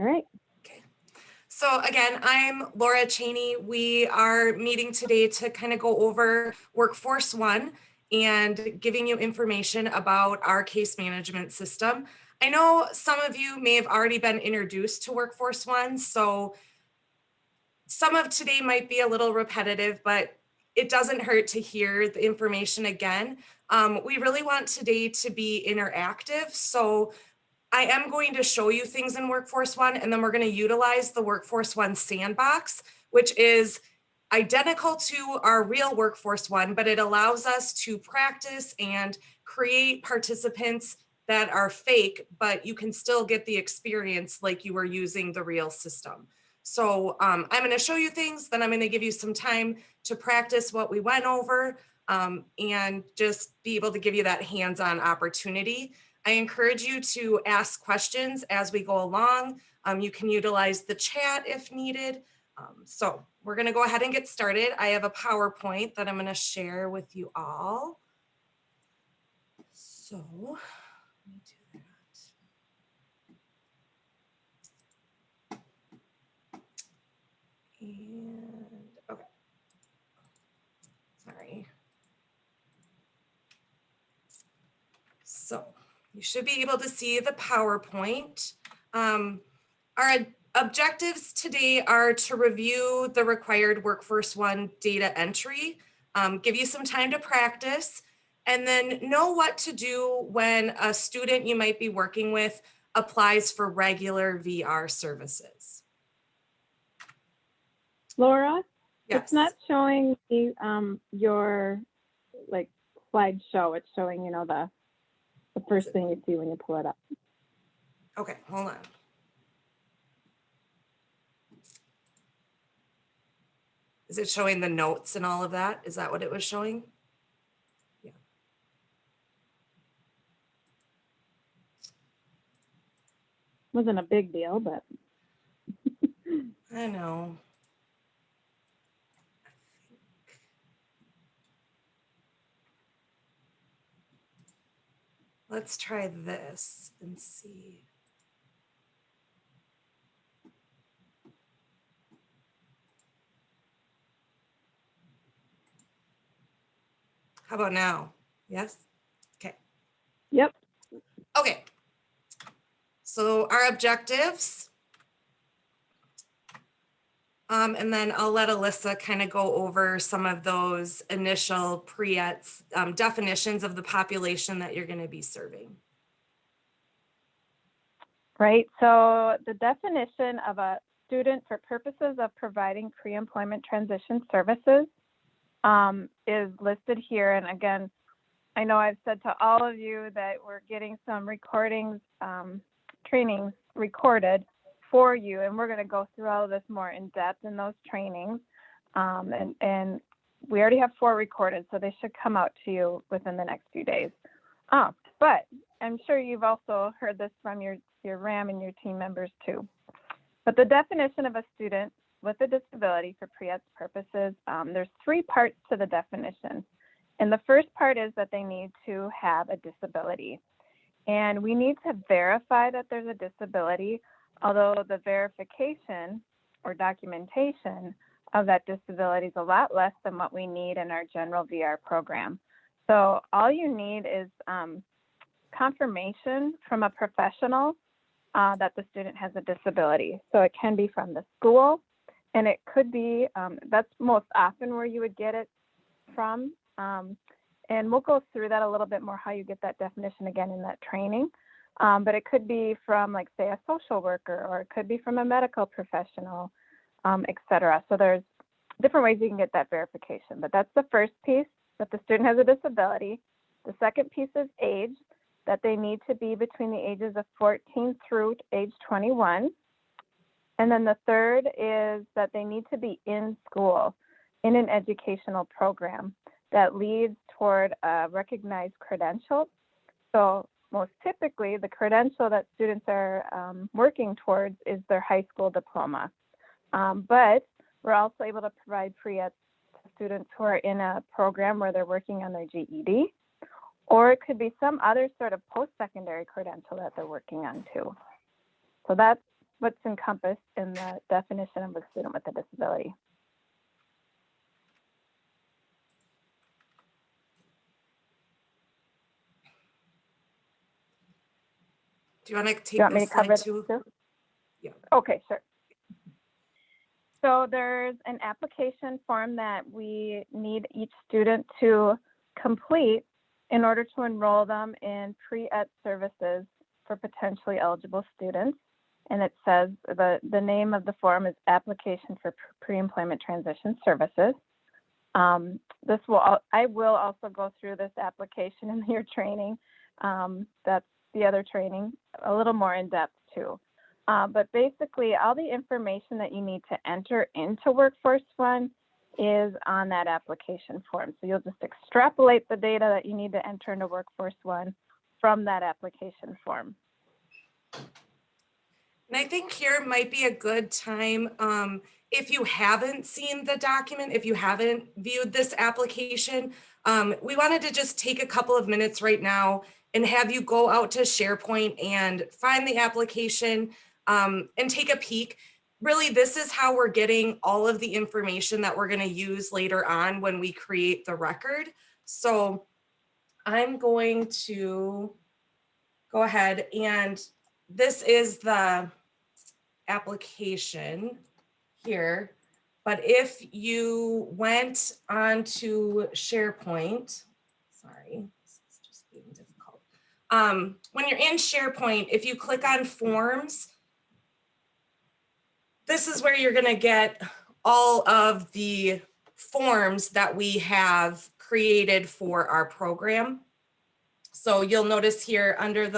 All right. Okay. So again, I'm Laura Cheney. We are meeting today to kind of go over Workforce One and giving you information about our case management system. I know some of you may have already been introduced to Workforce One, so some of today might be a little repetitive, but it doesn't hurt to hear the information again. We really want today to be interactive, so I am going to show you things in Workforce One, and then we're going to utilize the Workforce One sandbox, which is identical to our real Workforce One, but it allows us to practice and create participants that are fake, but you can still get the experience like you were using the real system. So I'm going to show you things, then I'm going to give you some time to practice what we went over and just be able to give you that hands-on opportunity. I encourage you to ask questions as we go along. You can utilize the chat if needed. So we're going to go ahead and get started. I have a PowerPoint that I'm going to share with you all. So let me do that. And okay, sorry. So you should be able to see the PowerPoint. Our objectives today are to review the required Workforce One data entry, give you some time to practice, and then know what to do when a student you might be working with applies for regular VR services. Laura, Yes. It's not showing the, your like slideshow. It's showing, you know, the first thing you see when you pull it up. Okay, hold on. Is it showing the notes and all of that? Is that what it was showing? Yeah. Wasn't a big deal, but. I know. Let's try this and see. How about now? Yes? Okay. Yep. Okay. So our objectives. And then I'll let Alyssa kind of go over some of those initial pre-ets definitions of the population that you're going to be serving. Right. So the definition of a student for purposes of providing pre-employment transition services is listed here. And again, I know I've said to all of you that we're getting some recordings, trainings recorded for you, and we're going to go through all of this more in depth in those trainings. And we already have 4 recorded, so they should come out to you within the next few days. But I'm sure you've also heard this from your RAM and your team members too. But the definition of a student with a disability for pre-eds purposes, there's 3 parts to the definition. And the first part is that they need to have a disability. And we need to verify that there's a disability, although the verification or documentation of that disability is a lot less than what we need in our general VR program. So all you need is confirmation from a professional that the student has a disability. So it can be from the school, and it could be, that's most often where you would get it from. And we'll go through that a little bit more, how you get that definition again in that training. But it could be from, like, say, a social worker, or it could be from a medical professional, et cetera. So there's different ways you can get that verification. But that's the first piece, that the student has a disability. The second piece is age, that they need to be between the ages of 14 through age 21. And then the third is that they need to be in school, in an educational program that leads toward a recognized credential. So most typically, the credential that students are working towards is their high school diploma. But we're also able to provide pre-eds to students who are in a program where they're working on their GED, or it could be some other sort of post-secondary credential that they're working on too. So that's what's encompassed in the definition of a student with a disability. Do you want to Do take you want me this to cover slide too? this too? Yeah. Okay, sure. So there's an application form that we need each student to complete in order to enroll them in pre-ed services for potentially eligible students. And it says the name of the form is Application for Pre-Employment Transition Services. I will also go through this application in your training. That's the other training, a little more in depth too. But basically, all the information that you need to enter into Workforce One is on that application form. So you'll just extrapolate the data that you need to enter into Workforce One from that application form. And I think here might be a good time, if you haven't seen the document, if you haven't viewed this application, we wanted to just take a couple of minutes right now and have you go out to SharePoint and find the application and take a peek. Really, this is how we're getting all of the information that we're going to use later on when we create the record. So I'm going to go ahead, and this is the application here. But if you went onto SharePoint, sorry, this is just being difficult. When you're in SharePoint, if you click on Forms, this is where you're going to get all of the forms that we have created for our program. So you'll notice here under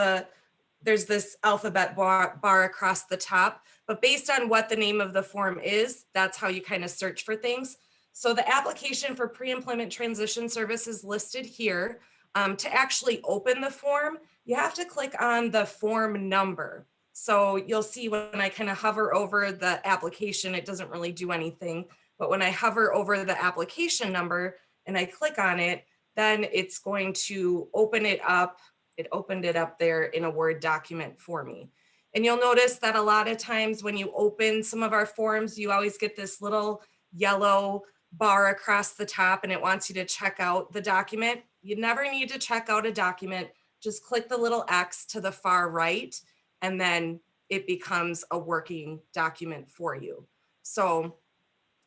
there's this alphabet bar across the top, but based on what the name of the form is, that's how you kind of search for things. So the application for pre-employment transition services listed here. To actually open the form, you have to click on the form number. So you'll see when I kind of hover over the application, it doesn't really do anything. But when I hover over the application number and I click on it, then it's going to open it up. It opened it up there in a Word document for me. And you'll notice that a lot of times when you open some of our forms, you always get this little yellow bar across the top and it wants you to check out the document. You never need to check out a document. Just click the little X to the far right, and then it becomes a working document for you. So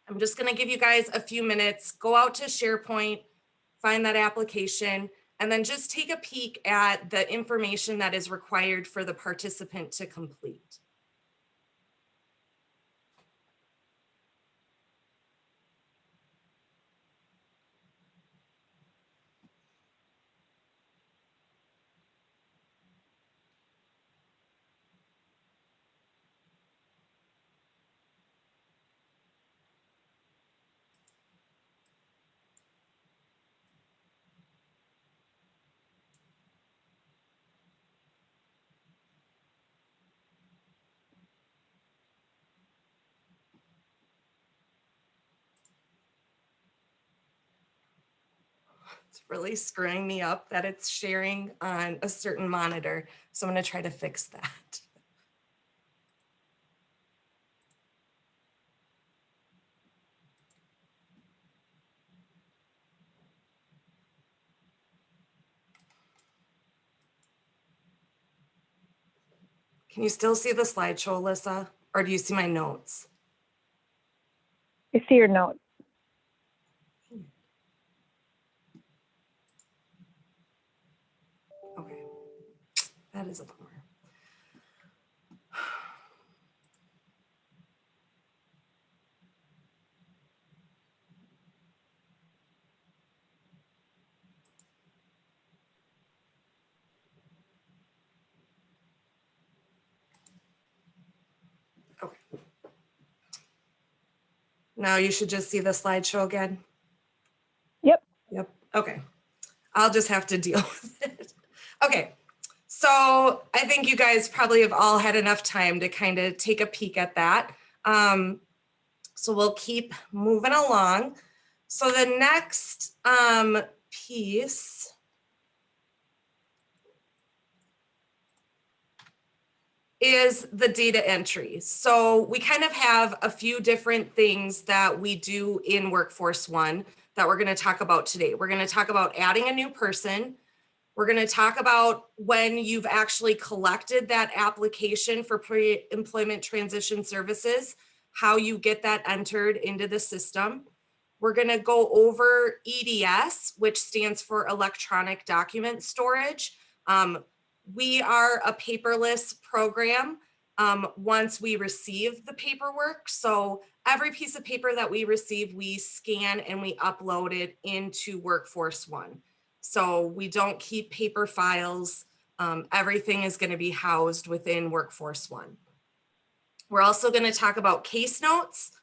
I'm just going to give you guys a few minutes, go out to SharePoint, find that application, and then just take a peek at the information that is required for the participant to complete. It's really screwing me up that it's sharing on a certain monitor. So I'm going to try to fix that. Can you still see the slideshow, Alyssa? Or do you see my notes? I see your notes. Okay, that is a bummer. Okay. Now you should just see the slideshow again. Yep. Yep. Okay. I'll just have to deal with it. Okay. So I think you guys probably have all had enough time to kind of take a peek at that. So we'll keep moving along. So the next piece is the data entry. So we kind of have a few different things that we do in Workforce One that we're going to talk about today. We're going to talk about adding a new person. We're going to talk about when you've actually collected that application for pre-employment transition services, how you get that entered into the system. We're going to go over EDS, which stands for electronic document storage. We are a paperless program once we receive the paperwork. So every piece of paper that we receive, we scan and we upload it into Workforce One. So we don't keep paper files. Everything is going to be housed within Workforce One. We're also going to talk about case notes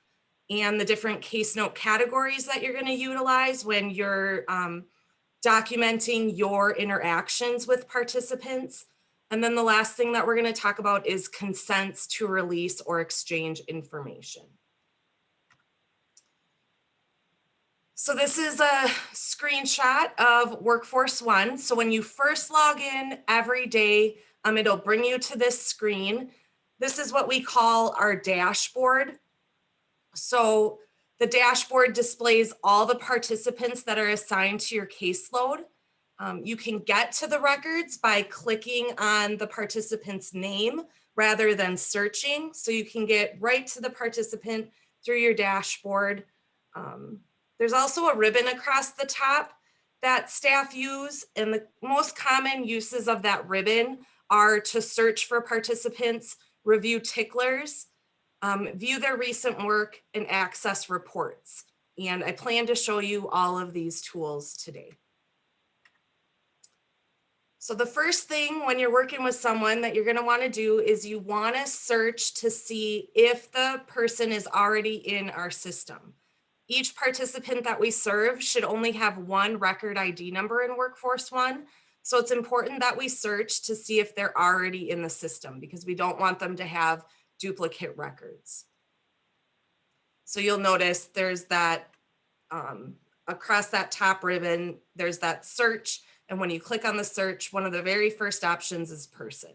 and the different case note categories that you're going to utilize when you're documenting your interactions with participants. And then the last thing that we're going to talk about is consents to release or exchange information. So this is a screenshot of Workforce One. So when you first log in every day, it'll bring you to this screen. This is what we call our dashboard. So the dashboard displays all the participants that are assigned to your caseload. You can get to the records by clicking on the participant's name rather than searching. So you can get right to the participant through your dashboard. There's also a ribbon across the top that staff use, and the most common uses of that ribbon are to search for participants, review ticklers, view their recent work, and access reports. And I plan to show you all of these tools today. So the first thing when you're working with someone that you're going to want to do is you want to search to see if the person is already in our system. Each participant that we serve should only have one record ID number in Workforce One. So it's important that we search to see if they're already in the system because we don't want them to have duplicate records. So you'll notice there's that across that top ribbon, there's that search. And when you click on the search, one of the very first options is person.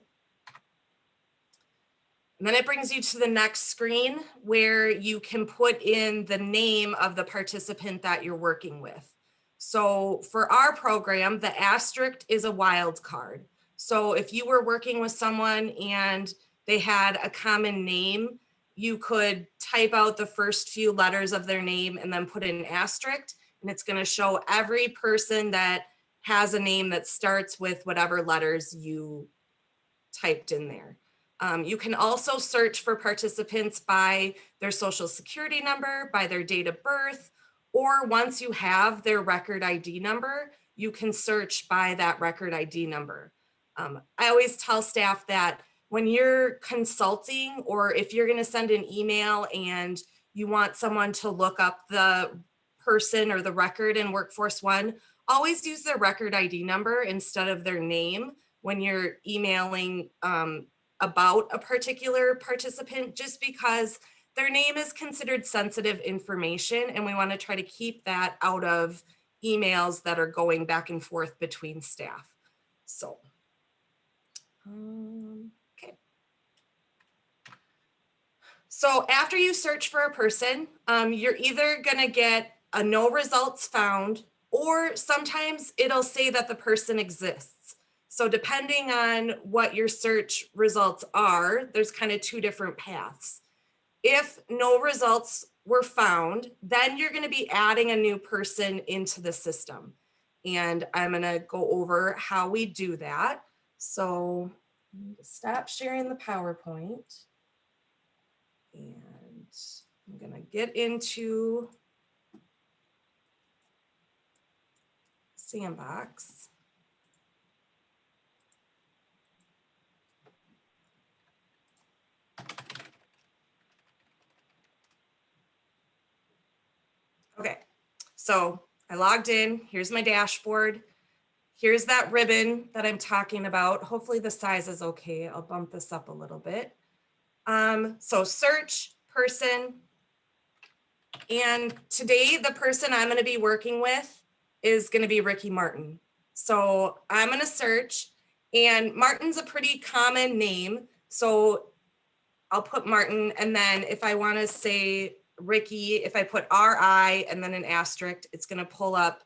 And then it brings you to the next screen where you can put in the name of the participant that you're working with. So for our program, the asterisk is a wild card. So if you were working with someone and they had a common name, you could type out the first few letters of their name and then put in an asterisk, and it's going to show every person that has a name that starts with whatever letters you typed in there. You can also search for participants by their social security number, by their date of birth, or once you have their record ID number, you can search by that record ID number. I always tell staff that when you're consulting or if you're going to send an email and you want someone to look up the person or the record in Workforce One, always use their record ID number instead of their name when you're emailing about a particular participant, just because their name is considered sensitive information and we want to try to keep that out of emails that are going back and forth between staff. So, okay. So after you search for a person, you're either going to get a no results found, or sometimes it'll say that the person exists. So depending on what your search results are, there's kind of two different paths. If no results were found, then you're going to be adding a new person into the system. And I'm going to go over how we do that. So I'm going to stop sharing the PowerPoint. And I'm going to get into Sandbox. Okay, so I logged in. Here's my dashboard. Here's that ribbon that I'm talking about. Hopefully the size is okay. I'll bump this up a little bit. So search person. And today the person I'm going to be working with is going to be Ricky Martin. So I'm going to search, and Martin's a pretty common name. So I'll put Martin, and then if I want to say Ricky, if I put RI and then an asterisk, it's going to pull up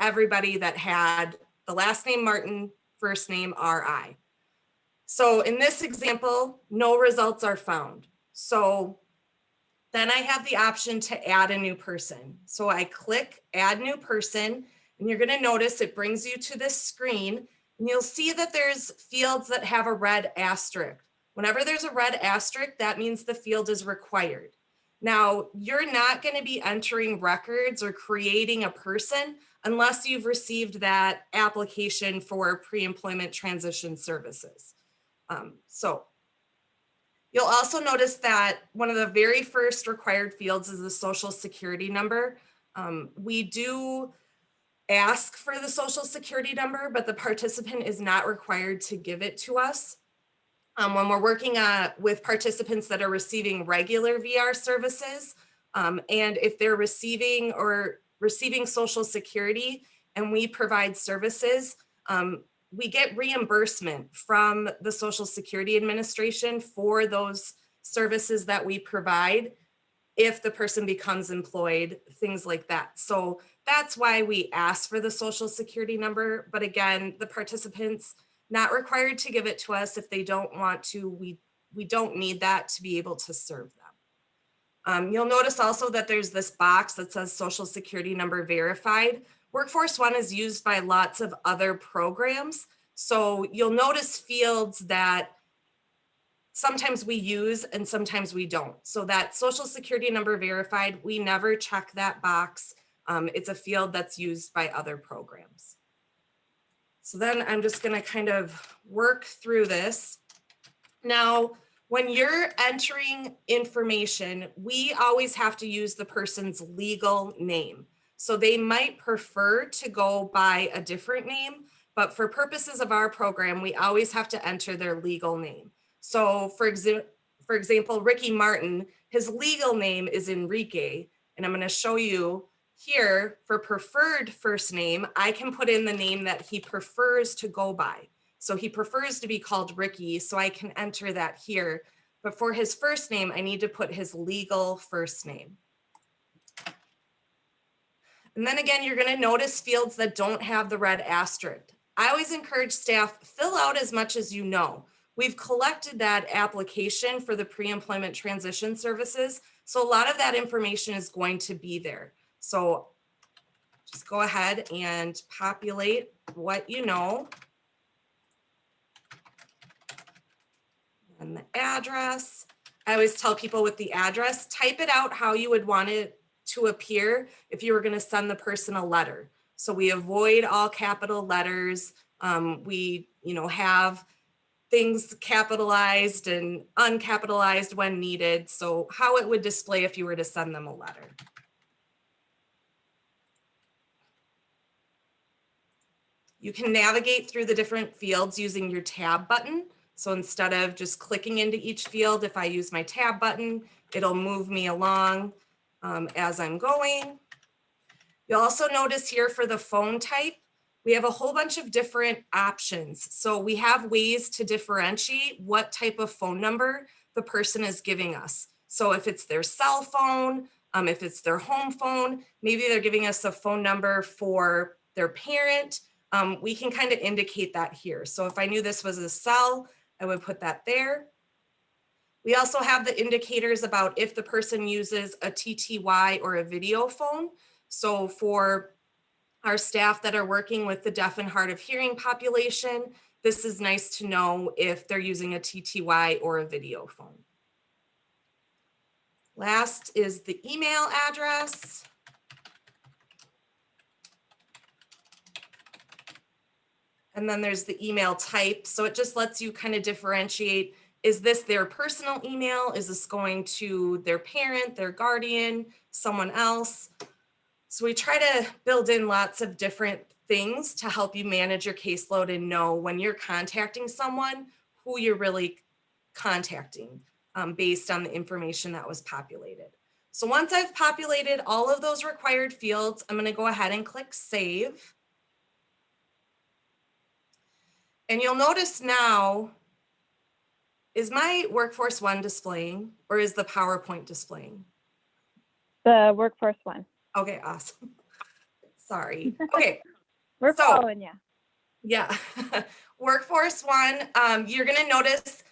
everybody that had the last name Martin, first name RI. So in this example, no results are found. So then I have the option to add a new person. So I click add new person, and you're going to notice it brings you to this screen, and you'll see that there's fields that have a red asterisk. Whenever there's a red asterisk, that means the field is required. Now, you're not going to be entering records or creating a person unless you've received that application for pre-employment transition services. So you'll also notice that one of the very first required fields is the social security number. We do ask for the social security number, but the participant is not required to give it to us. When we're working with participants that are receiving regular VR services, and if they're receiving social security and we provide services, we get reimbursement from the Social Security Administration for those services that we provide if the person becomes employed, things like that. So that's why we ask for the social security number. But again, the participants not required to give it to us. If they don't want to, we don't need that to be able to serve them. You'll notice also that there's this box that says social security number verified. Workforce One is used by lots of other programs. So you'll notice fields that sometimes we use and sometimes we don't. So that social security number verified, we never check that box. It's a field that's used by other programs. So then I'm just gonna kind of work through this. Now, when you're entering information, we always have to use the person's legal name. So they might prefer to go by a different name, but for purposes of our program, we always have to enter their legal name. So for example, Ricky Martin, his legal name is Enrique, and I'm gonna show you here for preferred first name, I can put in the name that he prefers to go by. So he prefers to be called Ricky, so I can enter that here. But for his first name, I need to put his legal first name. And then again, you're gonna notice fields that don't have the red asterisk. I always encourage staff, fill out as much as you know. We've collected that application for the pre-employment transition services. So a lot of that information is going to be there. So just go ahead and populate what you know. And the address. I always tell people with the address, type it out how you would want it to appear if you were going to send the person a letter. So we avoid all capital letters. We, have things capitalized and uncapitalized when needed. So how it would display if you were to send them a letter. You can navigate through the different fields using your tab button. So instead of just clicking into each field, if I use my tab button, it'll move me along as I'm going. You'll also notice here for the phone type, we have a whole bunch of different options. So we have ways to differentiate what type of phone number the person is giving us. So if it's their cell phone, if it's their home phone, maybe they're giving us a phone number for their parent, we can kind of indicate that here. So if I knew this was a cell, I would put that there. We also have the indicators about if the person uses a TTY or a video phone. So for our staff that are working with the deaf and hard of hearing population, this is nice to know if they're using a TTY or a video phone. Last is the email address. And then there's the email type. So it just lets you kind of differentiate, is this their personal email? Is this going to their parent, their guardian, someone else? So we try to build in lots of different things to help you manage your caseload and know when you're contacting someone, who you're really contacting based on the information that was populated. So once I've populated all of those required fields, I'm going to go ahead and click Save. And you'll notice now Is my Workforce One displaying, or is the PowerPoint displaying? The Workforce One. Okay, awesome. Sorry. Okay. We're following you. Yeah. Workforce One, you're going to notice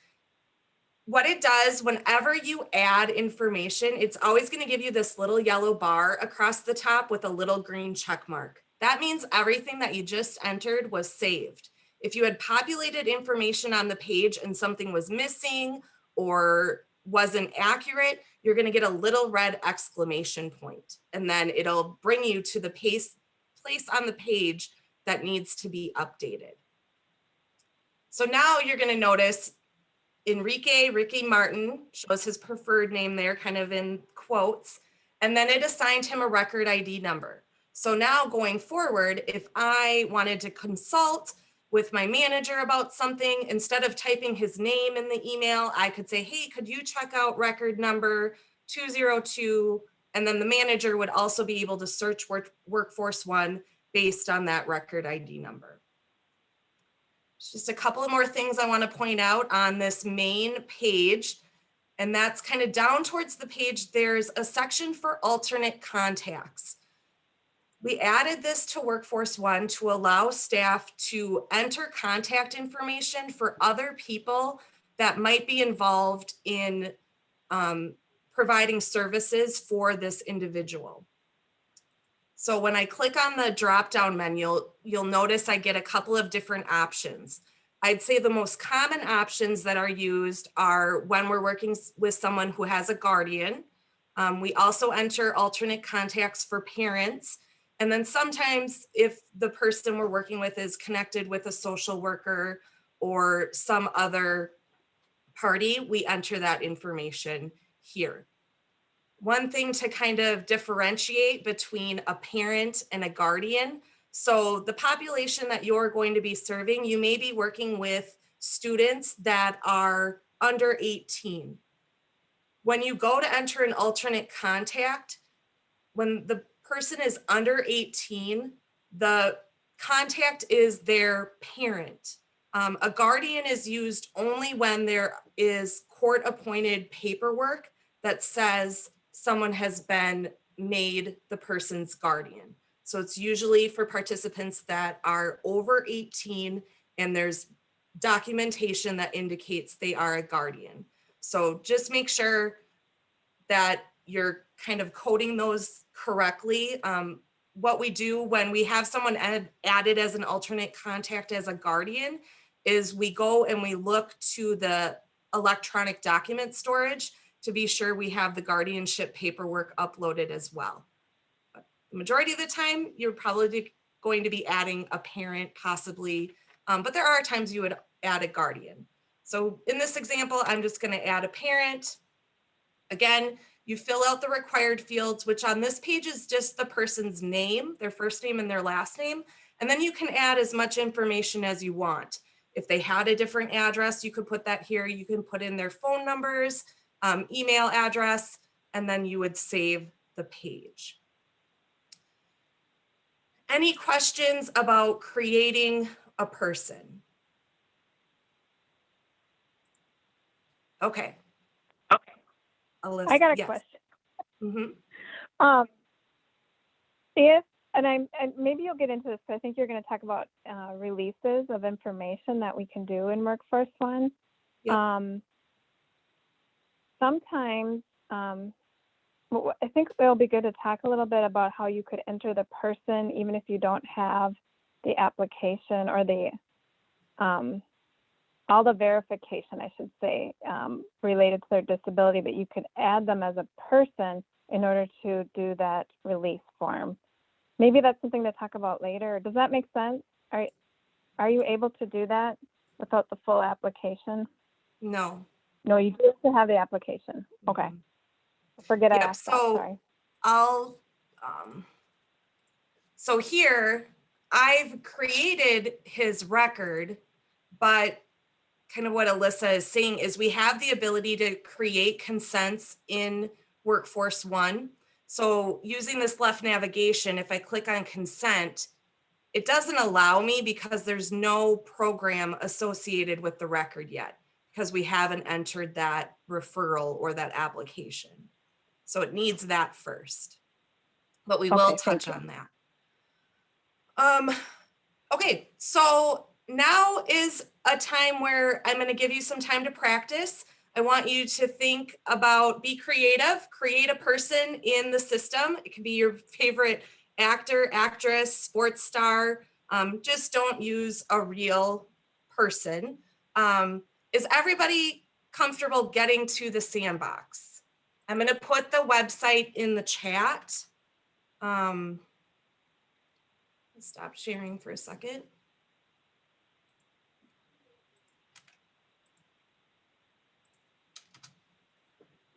what it does whenever you add information. It's always going to give you this little yellow bar across the top with a little green check mark. That means everything that you just entered was saved. If you had populated information on the page and something was missing or wasn't accurate, you're going to get a little red exclamation point, and then it'll bring you to the place on the page that needs to be updated. So now you're going to notice Ricky Martin shows his preferred name there, kind of in quotes, and then it assigned him a record ID number. So now going forward, if I wanted to consult with my manager about something, instead of typing his name in the email, I could say, hey, could you check out record number 202? And then the manager would also be able to search Workforce One based on that record ID number. Just a couple of more things I want to point out on this main page, and that's kind of down towards the page. There's a section for alternate contacts. We added this to Workforce One to allow staff to enter contact information for other people that might be involved in providing services for this individual. So when I click on the drop-down menu, you'll notice I get a couple of different options. I'd say the most common options that are used are when we're working with someone who has a guardian. We also enter alternate contacts for parents. And then sometimes if the person we're working with is connected with a social worker or some other party, we enter that information here. One thing to kind of differentiate between a parent and a guardian. So the population that you're going to be serving, you may be working with students that are under 18. When you go to enter an alternate contact, when the person is under 18, the contact is their parent. A guardian is used only when there is court-appointed paperwork that says someone has been made the person's guardian. So it's usually for participants that are over 18 and there's documentation that indicates they are a guardian. So just make sure that you're kind of coding those correctly. What we do when we have someone added as an alternate contact as a guardian is we go and we look to the electronic document storage to be sure we have the guardianship paperwork uploaded as well. But the majority of the time, you're probably going to be adding a parent possibly, but there are times you would add a guardian. So in this example, I'm just going to add a parent. Again, you fill out the required fields, which on this page is just the person's name, their first name and their last name. And then you can add as much information as you want. If they had a different address, you could put that here. You can put in their phone numbers, email address, and then you would save the page. Any questions about creating a person? Okay. Alyssa, I got a yes. question. Mm-hmm. And maybe you'll get into this, but I think you're going to talk about releases of information that we can do in Workforce One. Yep. Sometimes, I think it'll be good to talk a little bit about how you could enter the person, even if you don't have the application or the all the verification, I should say, related to their disability, but you could add them as a person in order to do that release form. Maybe that's something to talk about later. Does that make sense? Are you able to do that without the full application? No. No, you do have to have the application. Okay. Mm-hmm. Forget I asked that, sorry. So here, I've created his record, but kind of what Alyssa is saying is we have the ability to create consents in Workforce One. So using this left navigation, if I click on consent, it doesn't allow me because there's no program associated with the record yet. because we haven't entered that referral or that application. So it needs that first, but we will touch on that. Okay, so now is a time where I'm going to give you some time to practice. I want you to think about, be creative, create a person in the system. It could be your favorite actor, actress, sports star. Just don't use a real person. Is everybody comfortable getting to the sandbox? I'm going to put the website in the chat. Stop sharing for a second.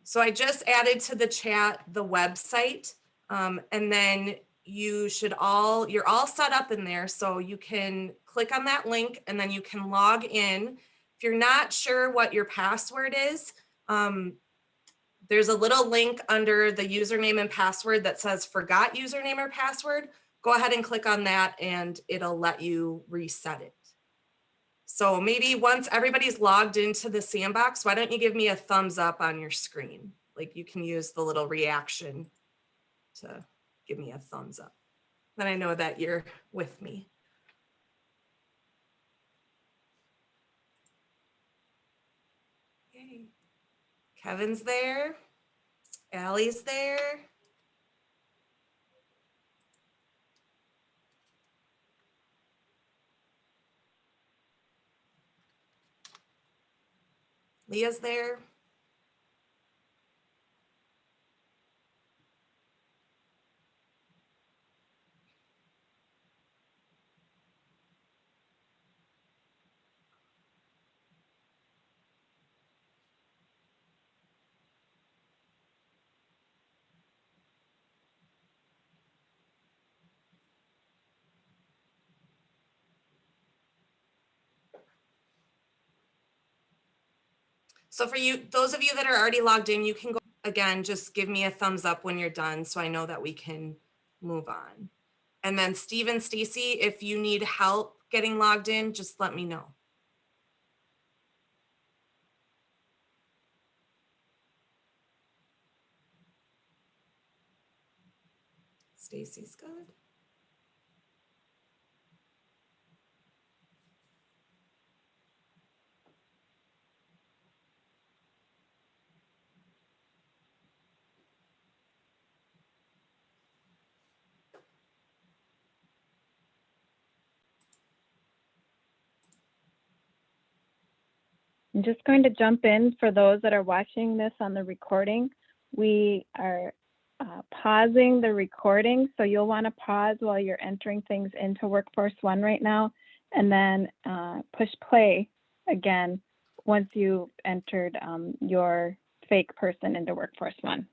So I just added to the chat the website, and then you're all set up in there, so you can click on that link and then you can log in. If you're not sure what your password is, there's a little link under the username and password that says forgot username or password. Go ahead and click on that and it'll let you reset it. So maybe once everybody's logged into the sandbox, why don't you give me a thumbs up on your screen? Like you can use the little reaction to give me a thumbs up. Then I know that you're with me. Okay. Kevin's there. Allie's there. Leah's there. So for you, those of you that are already logged in, you can go again, just give me a thumbs up when you're done so I know that we can move on. And then Steve and Stacy, if you need help getting logged in, just let me know. Stacy's good. I'm just going to jump in for those that are watching this on the recording. We are pausing the recording, so you'll want to pause while you're entering things into Workforce One right now, and then push play again once you've entered your fake person into Workforce One.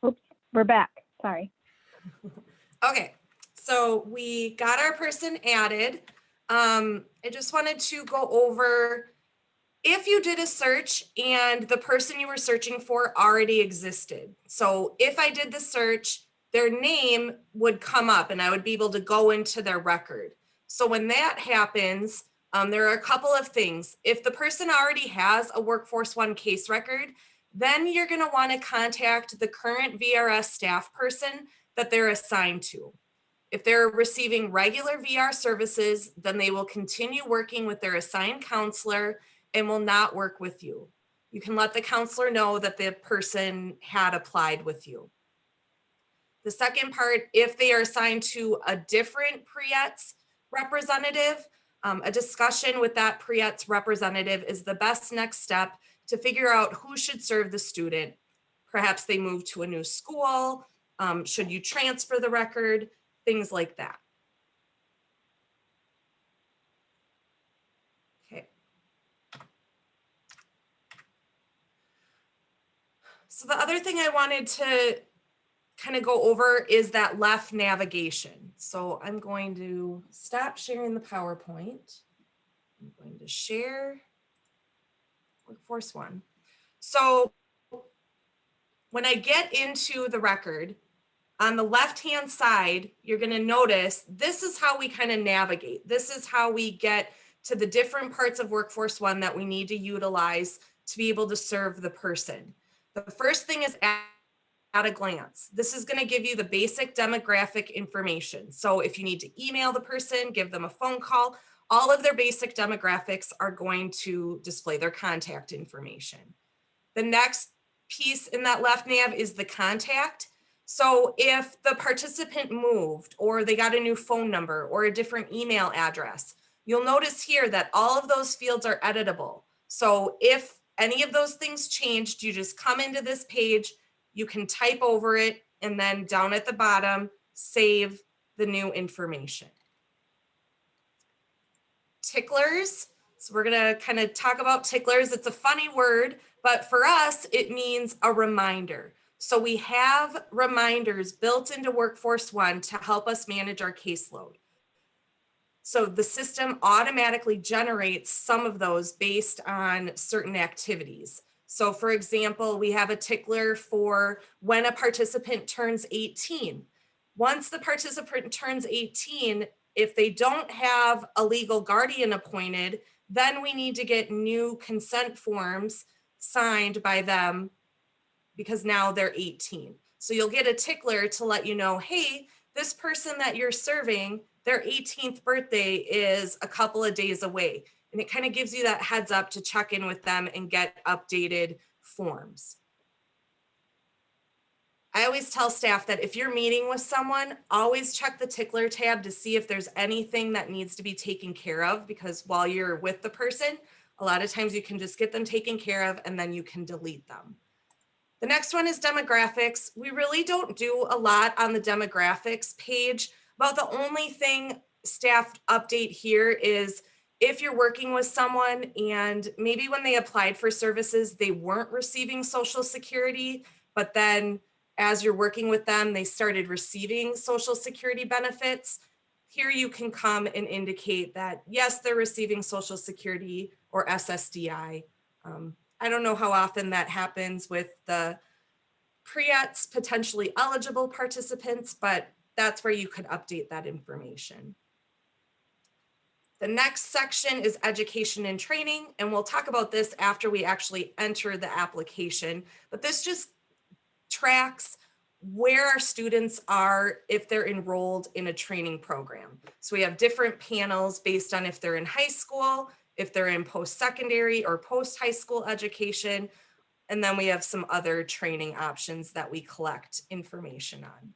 Oops, we're back, sorry. Okay, so we got our person added. I just wanted to go over, if you did a search and the person you were searching for already existed. So if I did the search, their name would come up and I would be able to go into their record. So when that happens, there are a couple of things. If the person already has a Workforce One case record, then you're going to want to contact the current VRS staff person that they're assigned to. If they're receiving regular VR services, then they will continue working with their assigned counselor and will not work with you. You can let the counselor know that the person had applied with you. The second part, if they are assigned to a different PREETS representative, a discussion with that PREETS representative is the best next step to figure out who should serve the student. Perhaps they move to a new school, should you transfer the record, things like that. Okay. So the other thing I wanted to kind of go over is that left navigation. So I'm going to stop sharing the PowerPoint. I'm going to share Workforce One. So when I get into the record, On the left-hand side, you're going to notice this is how we kind of navigate. This is how we get to the different parts of Workforce One that we need to utilize to be able to serve the person. The first thing is at a glance. This is going to give you the basic demographic information. So if you need to email the person, give them a phone call, all of their basic demographics are going to display their contact information. The next piece in that left nav is the contact. So if the participant moved or they got a new phone number or a different email address, you'll notice here that all of those fields are editable. So if any of those things changed, you just come into this page, you can type over it, and then down at the bottom, save the new information. Ticklers. So we're going to kind of talk about ticklers. It's a funny word, but for us, it means a reminder. So we have reminders built into Workforce One to help us manage our caseload. So the system automatically generates some of those based on certain activities. So for example, we have a tickler for when a participant turns 18. Once the participant turns 18, if they don't have a legal guardian appointed, then we need to get new consent forms signed by them because now they're 18. So you'll get a tickler to let you know, hey, this person that you're serving, their 18th birthday is a couple of days away. And it kind of gives you that heads up to check in with them and get updated forms. I always tell staff that if you're meeting with someone, always check the tickler tab to see if there's anything that needs to be taken care of, because while you're with the person, a lot of times you can just get them taken care of and then you can delete them. The next one is demographics. We really don't do a lot on the demographics page. About the only thing staff update here is if you're working with someone and maybe when they applied for services, they weren't receiving Social Security, but then as you're working with them, they started receiving Social Security benefits. Here you can come and indicate that, yes, they're receiving Social Security or SSDI. I don't know how often that happens with the pre-ETS potentially eligible participants, but that's where you could update that information. The next section is education and training, and we'll talk about this after we actually enter the application, but this just tracks where our students are if they're enrolled in a training program. So we have different panels based on if they're in high school, if they're in post-secondary or post-high school education, and then we have some other training options that we collect information on.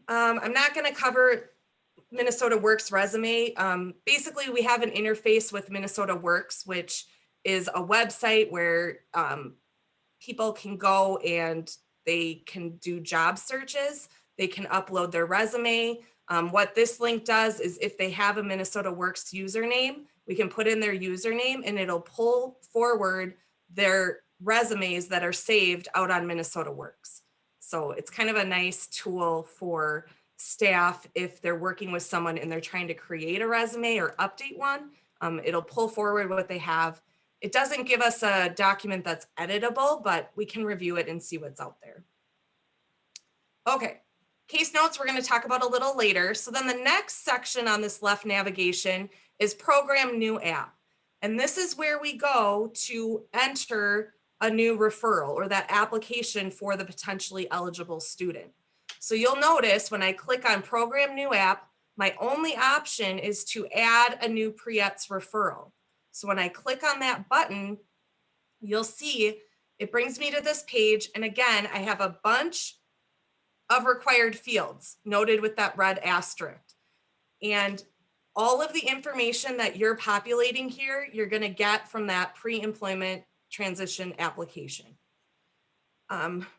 I'm not going to cover Minnesota Works resume. Basically, we have an interface with Minnesota Works, which is a website where people can go and they can do job searches. They can upload their resume. What this link does is if they have a Minnesota Works username, we can put in their username and it'll pull forward their resumes that are saved out on Minnesota Works. So it's kind of a nice tool for staff if they're working with someone and they're trying to create a resume or update one. It'll pull forward what they have. It doesn't give us a document that's editable, but we can review it and see what's out there. Okay, case notes we're going to talk about a little later. So then the next section on this left navigation is program new app. And this is where we go to enter a new referral or that application for the potentially eligible student. So you'll notice when I click on program new app, my only option is to add a new pre-ETS referral. So when I click on that button, you'll see it brings me to this page. And again, I have a bunch of required fields noted with that red asterisk. And all of the information that you're populating here, you're going to get from that pre-employment transition application.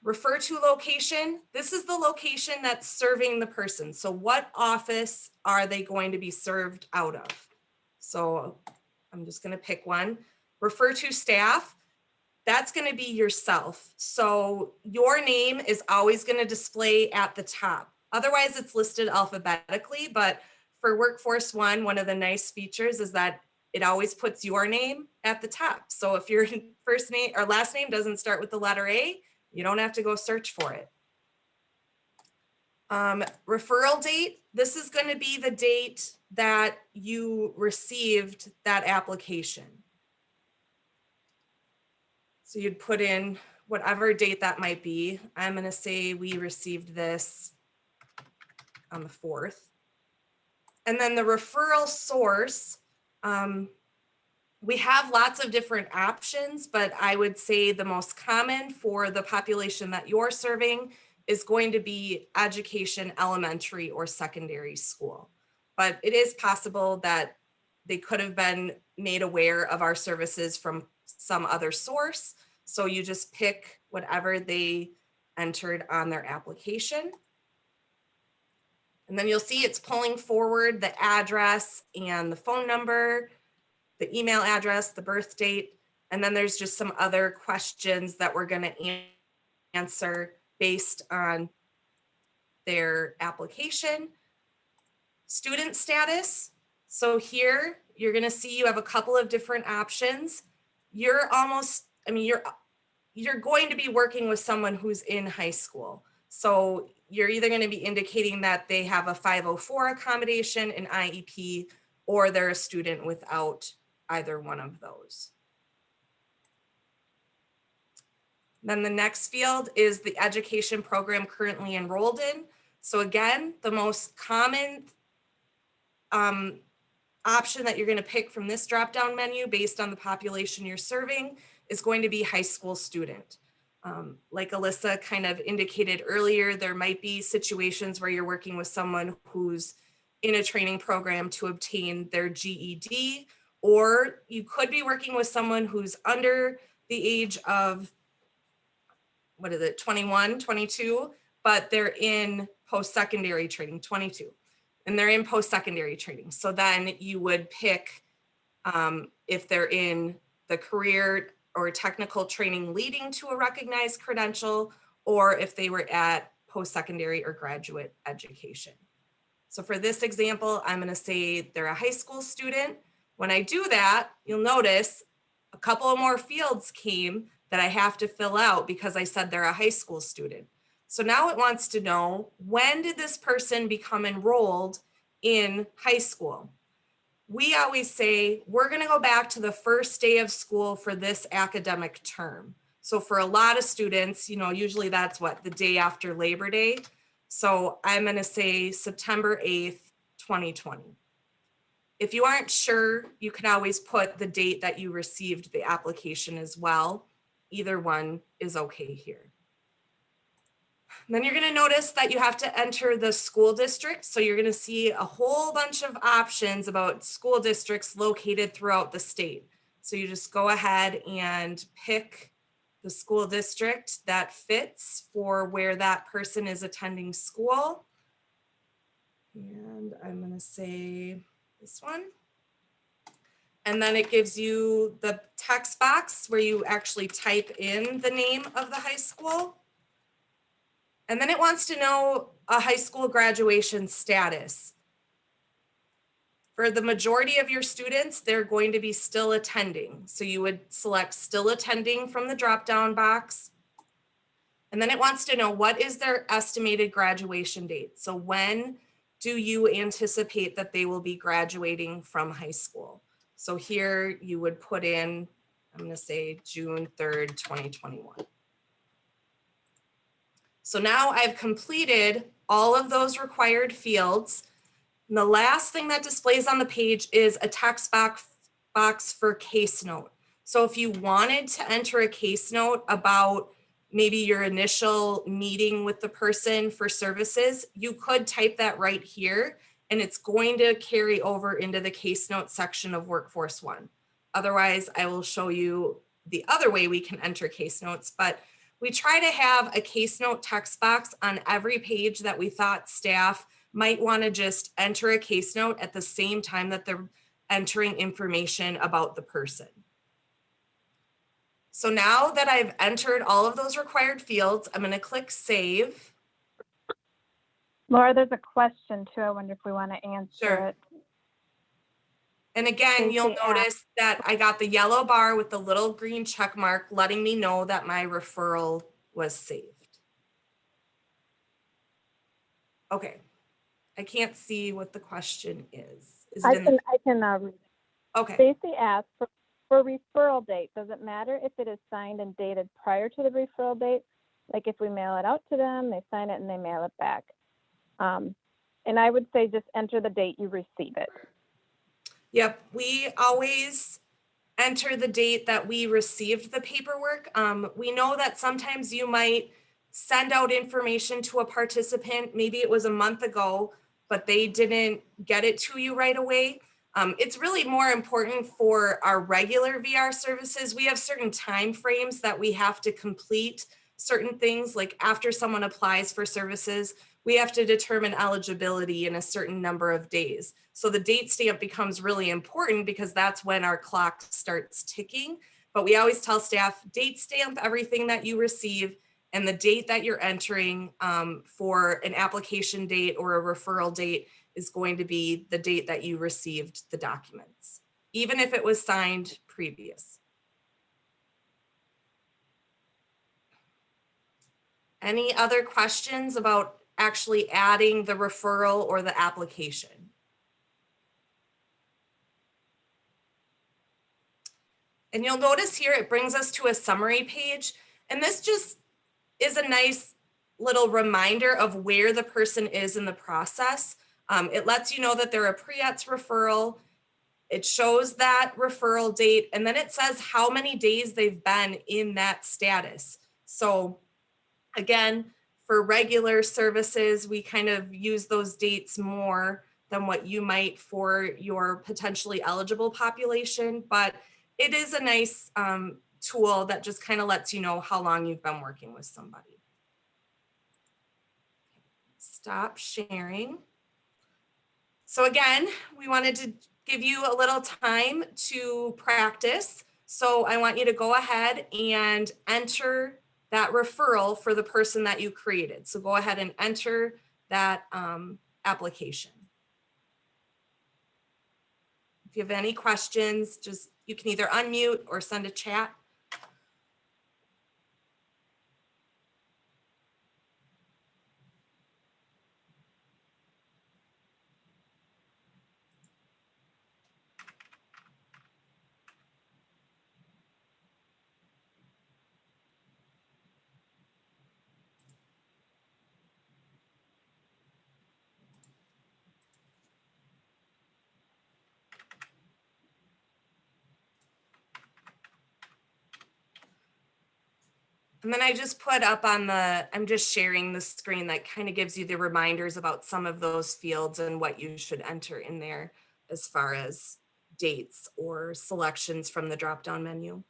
Refer to location. This is the location that's serving the person. So what office are they going to be served out of? So I'm just going to pick one. Refer to staff. That's going to be yourself. So your name is always going to display at the top. Otherwise, it's listed alphabetically, but for Workforce One, one of the nice features is that it always puts your name at the top. So if your first name or last name doesn't start with the letter A, You don't have to go search for it. Referral date, this is going to be the date that you received that application. So you'd put in whatever date that might be. I'm going to say we received this on the 4th. And then the referral source, we have lots of different options, but I would say the most common for the population that you're serving is going to be education, elementary or secondary school. But it is possible that they could have been made aware of our services from some other source. So you just pick whatever they entered on their application. And then you'll see it's pulling forward the address and the phone number, the email address, the birth date, and then there's just some other questions that we're going to answer based on their application. Student status. So here you're going to see you have a couple of different options. You're going to be working with someone who's in high school. So you're either going to be indicating that they have a 504 accommodation, an IEP, or they're a student without either one of those. Then the next field is the education program currently enrolled in. So again, the most common option that you're going to pick from this drop-down menu based on the population you're serving is going to be high school student. Like Alyssa kind of indicated earlier, there might be situations where you're working with someone who's in a training program to obtain their GED, or you could be working with someone who's under the age of, 21, 22, but they're in post-secondary training, 22, and they're in post-secondary training. So then you would pick if they're in the career or technical training leading to a recognized credential, or if they were at post-secondary or graduate education. So for this example, I'm going to say they're a high school student. When I do that, you'll notice a couple of more fields came that I have to fill out because I said they're a high school student. So now it wants to know, when did this person become enrolled in high school? We always say, we're going to go back to the first day of school for this academic term. So for a lot of students, usually that's the day after Labor Day. So I'm going to say September 8th, 2020. If you aren't sure, you can always put the date that you received the application as well. Either one is okay here. Then you're going to notice that you have to enter the school district. So you're going to see a whole bunch of options about school districts located throughout the state. So you just go ahead and pick the school district that fits for where that person is attending school. And I'm going to say this one. And then it gives you the text box where you actually type in the name of the high school. And then it wants to know a high school graduation status. For the majority of your students, they're going to be still attending. So you would select still attending from the drop-down box. And then it wants to know, what is their estimated graduation date? So when do you anticipate that they will be graduating from high school? So here you would put in, I'm going to say June 3rd, 2021. So now I've completed all of those required fields. And the last thing that displays on the page is a text box for case note. So if you wanted to enter a case note about maybe your initial meeting with the person for services, you could type that right here, and it's going to carry over into the case note section of Workforce One. Otherwise, I will show you the other way we can enter case notes, but we try to have a case note text box on every page that we thought staff might want to just enter a case note at the same time that they're entering information about the person. So now that I've entered all of those required fields, I'm going to click Save. Laura, there's a question too. I wonder if we want to answer it. And again, you'll notice that I got the yellow bar with the little green check mark letting me know that my referral was saved. Okay, I can't see what the question is. Is it in the, I can read it. okay. Stacy asked for referral date. Does it matter if it is signed and dated prior to the referral date? Like if we mail it out to them, they sign it and they mail it back. And I would say just enter the date you receive it. Yep, we always enter the date that we received the paperwork. We know that sometimes you might send out information to a participant, maybe it was a month ago, but they didn't get it to you right away. It's really more important for our regular VR services. We have certain time frames that we have to complete certain things, like after someone applies for services, we have to determine eligibility in a certain number of days. So the date stamp becomes really important because that's when our clock starts ticking. But we always tell staff, date stamp everything that you receive, and the date that you're entering for an application date or a referral date is going to be the date that you received the documents, even if it was signed previous. Any other questions about actually adding the referral or the application? And you'll notice here it brings us to a summary page, and this just is a nice little reminder of where the person is in the process. It lets you know that they're a pre-ETS referral. It shows that referral date, and then it says how many days they've been in that status. So again, for regular services, we kind of use those dates more than what you might for your potentially eligible population, but it is a nice tool that just kind of lets you know how long you've been working with somebody. Stop sharing. So again, we wanted to give you a little time to practice. So I want you to go ahead and enter that referral for the person that you created. So go ahead and enter that application. If you have any questions, just you can either unmute or send a chat. And then I just put up on I'm just sharing the screen that kind of gives you the reminders about some of those fields and what you should enter in there as far as dates or selections from the drop-down menu.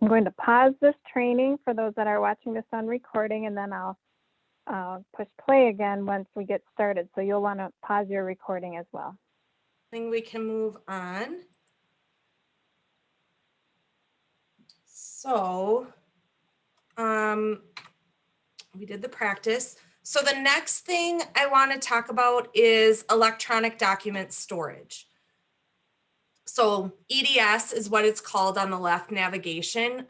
I'm going to pause this training for those that are watching this on recording, and then I'll push play again once we get started. So you'll want to pause your recording as well. I think we can move on. So we did the practice. So the next thing I want to talk about is electronic document storage. So EDS is what it's called on the left navigation.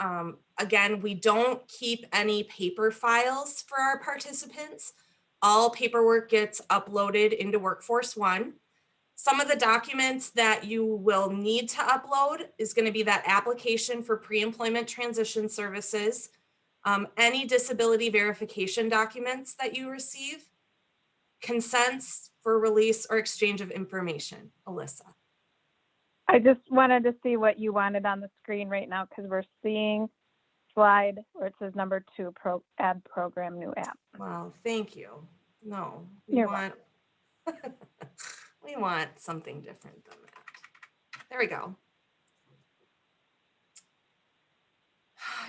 Again, we don't keep any paper files for our participants. All paperwork gets uploaded into Workforce One. Some of the documents that you will need to upload is going to be that application for pre-employment transition services, any disability verification documents that you receive, consents for release or exchange of information. Alyssa. I just wanted to see what you wanted on the screen right now because we're seeing slide where it says number 2, add program, new app. Wow, thank you. No, You're welcome. We want something different than that. There we go.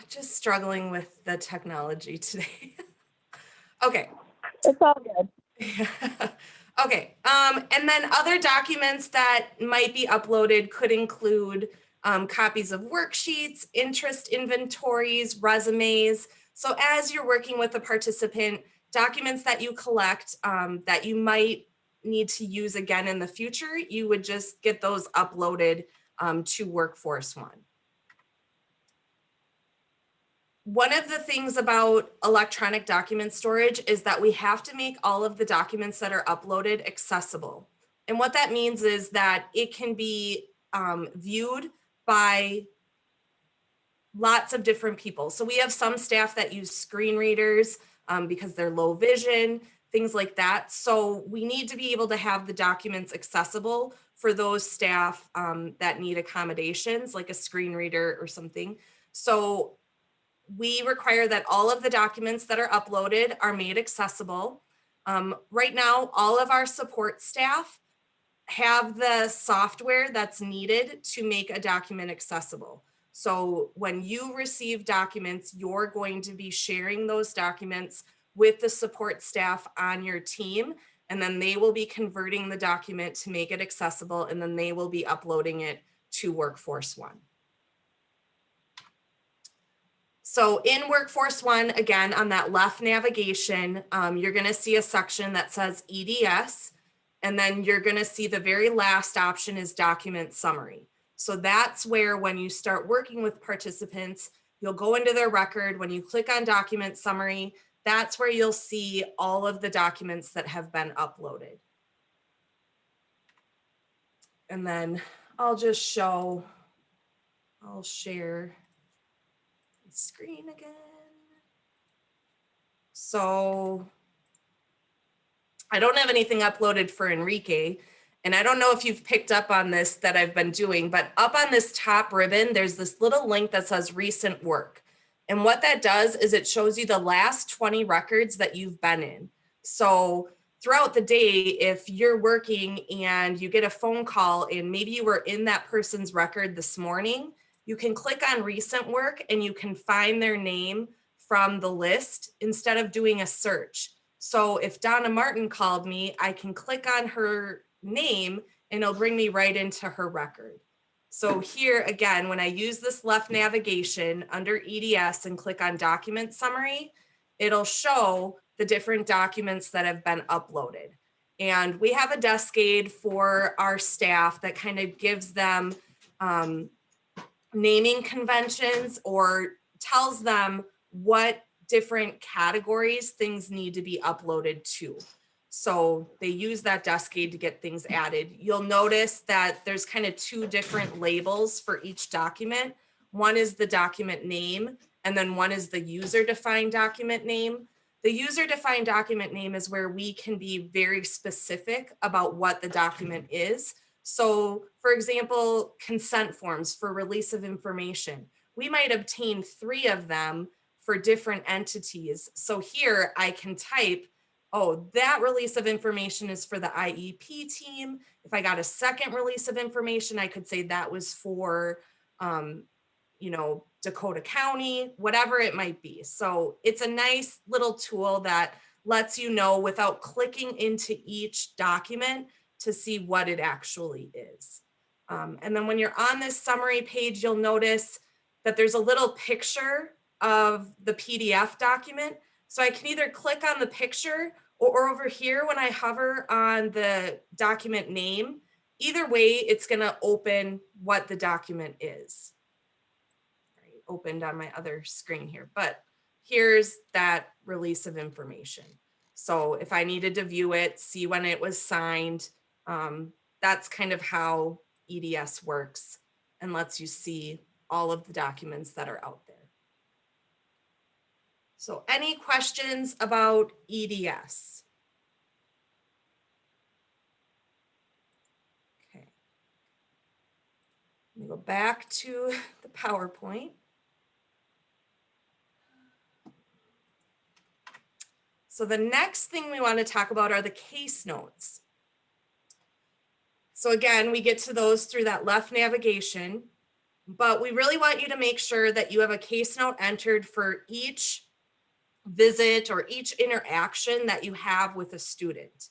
Just struggling with the technology today. Okay. It's all good. Okay. And then other documents that might be uploaded could include copies of worksheets, interest inventories, resumes. So as you're working with a participant, documents that you collect that you might need to use again in the future, you would just get those uploaded to Workforce One. One of the things about electronic document storage is that we have to make all of the documents that are uploaded accessible. And what that means is that it can be viewed by lots of different people. So we have some staff that use screen readers because they're low vision, things like that. So we need to be able to have the documents accessible for those staff that need accommodations, like a screen reader or something. So we require that all of the documents that are uploaded are made accessible. Right now, all of our support staff have the software that's needed to make a document accessible. So when you receive documents, you're going to be sharing those documents with the support staff on your team, and then they will be converting the document to make it accessible, and then they will be uploading it to Workforce One. So in Workforce One, again, on that left navigation, you're going to see a section that says EDS, and then you're going to see the very last option is document summary. So that's where when you start working with participants, you'll go into their record. When you click on document summary, that's where you'll see all of the documents that have been uploaded. And then I'll share the screen again. So I don't have anything uploaded for Enrique, and I don't know if you've picked up on this that I've been doing, but up on this top ribbon, there's this little link that says recent work. And what that does is it shows you the last 20 records that you've been in. So throughout the day, if you're working and you get a phone call and maybe you were in that person's record this morning, you can click on recent work and you can find their name from the list instead of doing a search. So if Donna Martin called me, I can click on her name and it'll bring me right into her record. So here again, when I use this left navigation under EDS and click on document summary, it'll show the different documents that have been uploaded. And we have a desk aid for our staff that kind of gives them naming conventions or tells them what different categories things need to be uploaded to. So they use that desk aid to get things added. You'll notice that there's kind of two different labels for each document. One is the document name, and then one is the user-defined document name. The user-defined document name is where we can be very specific about what the document is. So for example, consent forms for release of information. We might obtain 3 of them for different entities. So here I can type, oh, that release of information is for the IEP team. If I got a second release of information, I could say that was for, Dakota County, whatever it might be. So it's a nice little tool that lets you know without clicking into each document to see what it actually is. And then when you're on this summary page, you'll notice that there's a little picture of the PDF document. So I can either click on the picture or over here when I hover on the document name. Either way, it's going to open what the document is. Right, opened on my other screen here, but here's that release of information. So if I needed to view it, see when it was signed, that's kind of how EDS works and lets you see all of the documents that are out there. So any questions about EDS? Okay. Let me go back to the PowerPoint. So the next thing we want to talk about are the case notes. So again, we get to those through that left navigation, but we really want you to make sure that you have a case note entered for each visit or each interaction that you have with a student.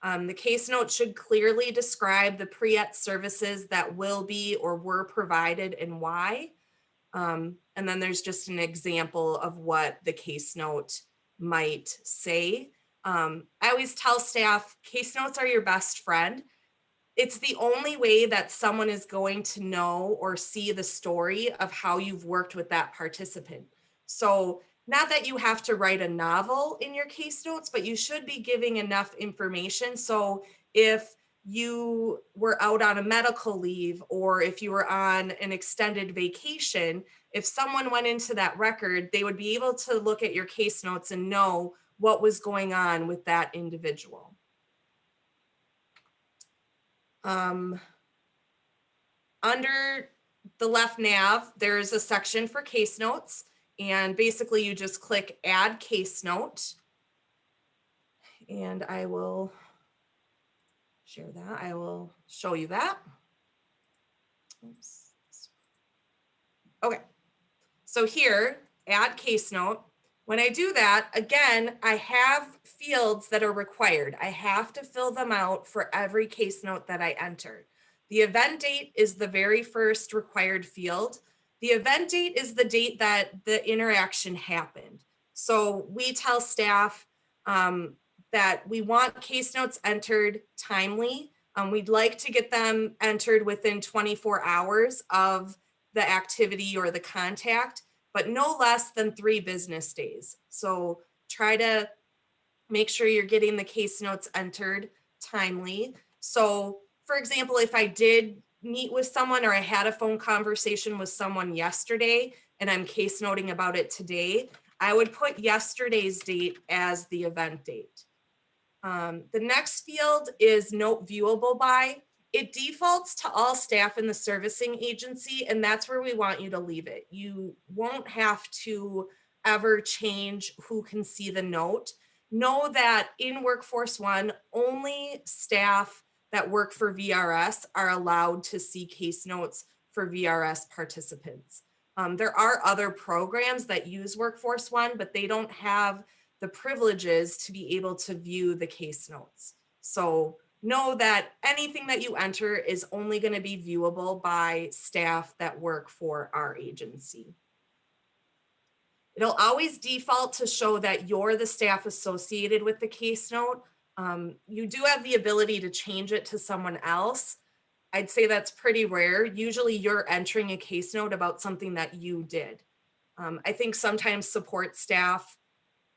The case note should clearly describe the pre-ET services that will be or were provided and why. And then there's just an example of what the case note might say. I always tell staff, case notes are your best friend. It's the only way that someone is going to know or see the story of how you've worked with that participant. So not that you have to write a novel in your case notes, but you should be giving enough information. So if you were out on a medical leave, or if you were on an extended vacation, if someone went into that record, they would be able to look at your case notes and know what was going on with that individual. Under the left nav, there's a section for case notes, and basically you just click add case note, and I will share that. I will show you that. Oops. Okay, so here, add case note. When I do that, again, I have fields that are required. I have to fill them out for every case note that I enter. The event date is the very first required field. The event date is the date that the interaction happened. So we tell staff that we want case notes entered timely. We'd like to get them entered within 24 hours of the activity or the contact, but no less than 3 business days. So try to make sure you're getting the case notes entered timely. So for example, if I did meet with someone or I had a phone conversation with someone yesterday and I'm case noting about it today, I would put yesterday's date as the event date. The next field is note viewable by. It defaults to all staff in the servicing agency, and that's where we want you to leave it. You won't have to ever change who can see the note. Know that in Workforce One, only staff that work for VRS are allowed to see case notes for VRS participants. There are other programs that use Workforce One, but they don't have the privileges to be able to view the case notes. So know that anything that you enter is only going to be viewable by staff that work for our agency. It'll always default to show that you're the staff associated with the case note. You do have the ability to change it to someone else. I'd say that's pretty rare. Usually you're entering a case note about something that you did. I think sometimes support staff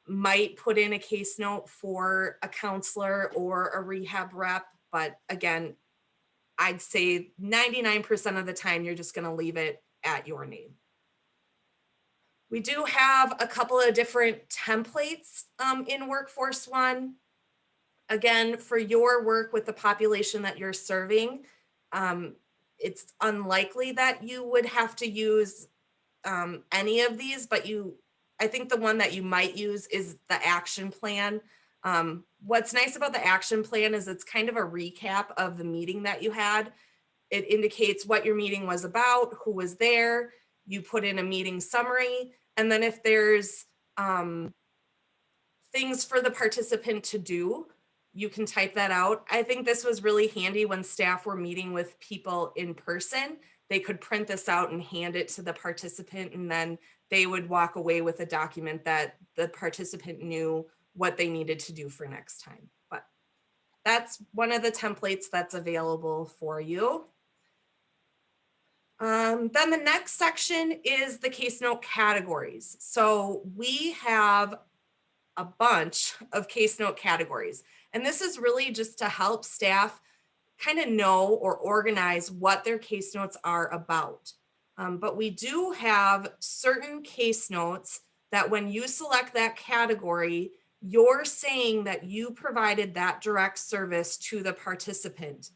might put in a case note for a counselor or a rehab rep, but again, I'd say 99% of the time, you're just gonna leave it at your name. We do have a couple of different templates in Workforce One. Again, for your work with the population that you're serving, it's unlikely that you would have to use any of these, but I think the one that you might use is the action plan. What's nice about the action plan is it's kind of a recap of the meeting that you had. It indicates what your meeting was about, who was there. You put in a meeting summary, and then if there's things for the participant to do, you can type that out. I think this was really handy when staff were meeting with people in person. They could print this out and hand it to the participant, and then they would walk away with a document that the participant knew what they needed to do for next time. But that's one of the templates that's available for you. Then the next section is the case note categories. So we have a bunch of case note categories, and this is really just to help staff kind of know or organize what their case notes are about. But we do have certain case notes that when you select that category, you're saying that you provided that direct service to the participant.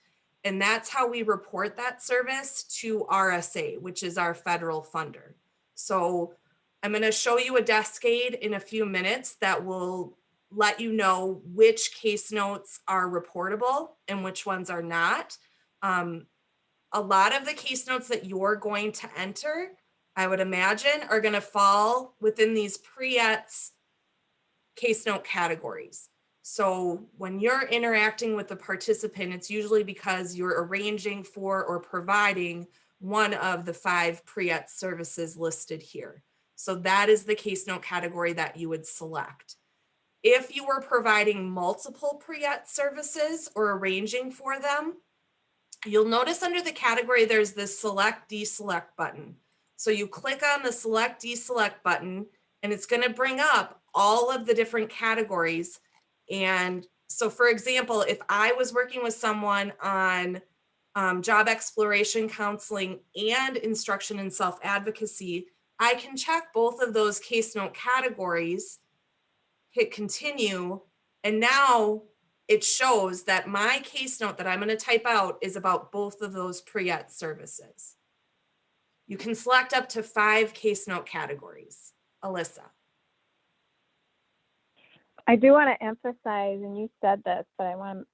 And that's how we report that service to RSA, which is our federal funder. So I'm going to show you a desk aid in a few minutes that will let you know which case notes are reportable and which ones are not. A lot of the case notes that you're going to enter, I would imagine, are going to fall within these pre-ETS case note categories. So when you're interacting with the participant, it's usually because you're arranging for or providing one of the 5 pre-ETS services listed here. So that is the case note category that you would select. If you were providing multiple pre-ETS services or arranging for them, you'll notice under the category, there's this select deselect button. So you click on the select deselect button and it's going to bring up all of the different categories. And so for example, if I was working with someone on job exploration counseling and instruction and self-advocacy, I can check both of those case note categories, hit continue, and now it shows that my case note that I'm going to type out is about both of those pre-ETS services. You can select up to 5 case note categories. Alyssa. I do want to emphasize, and you said this, but I want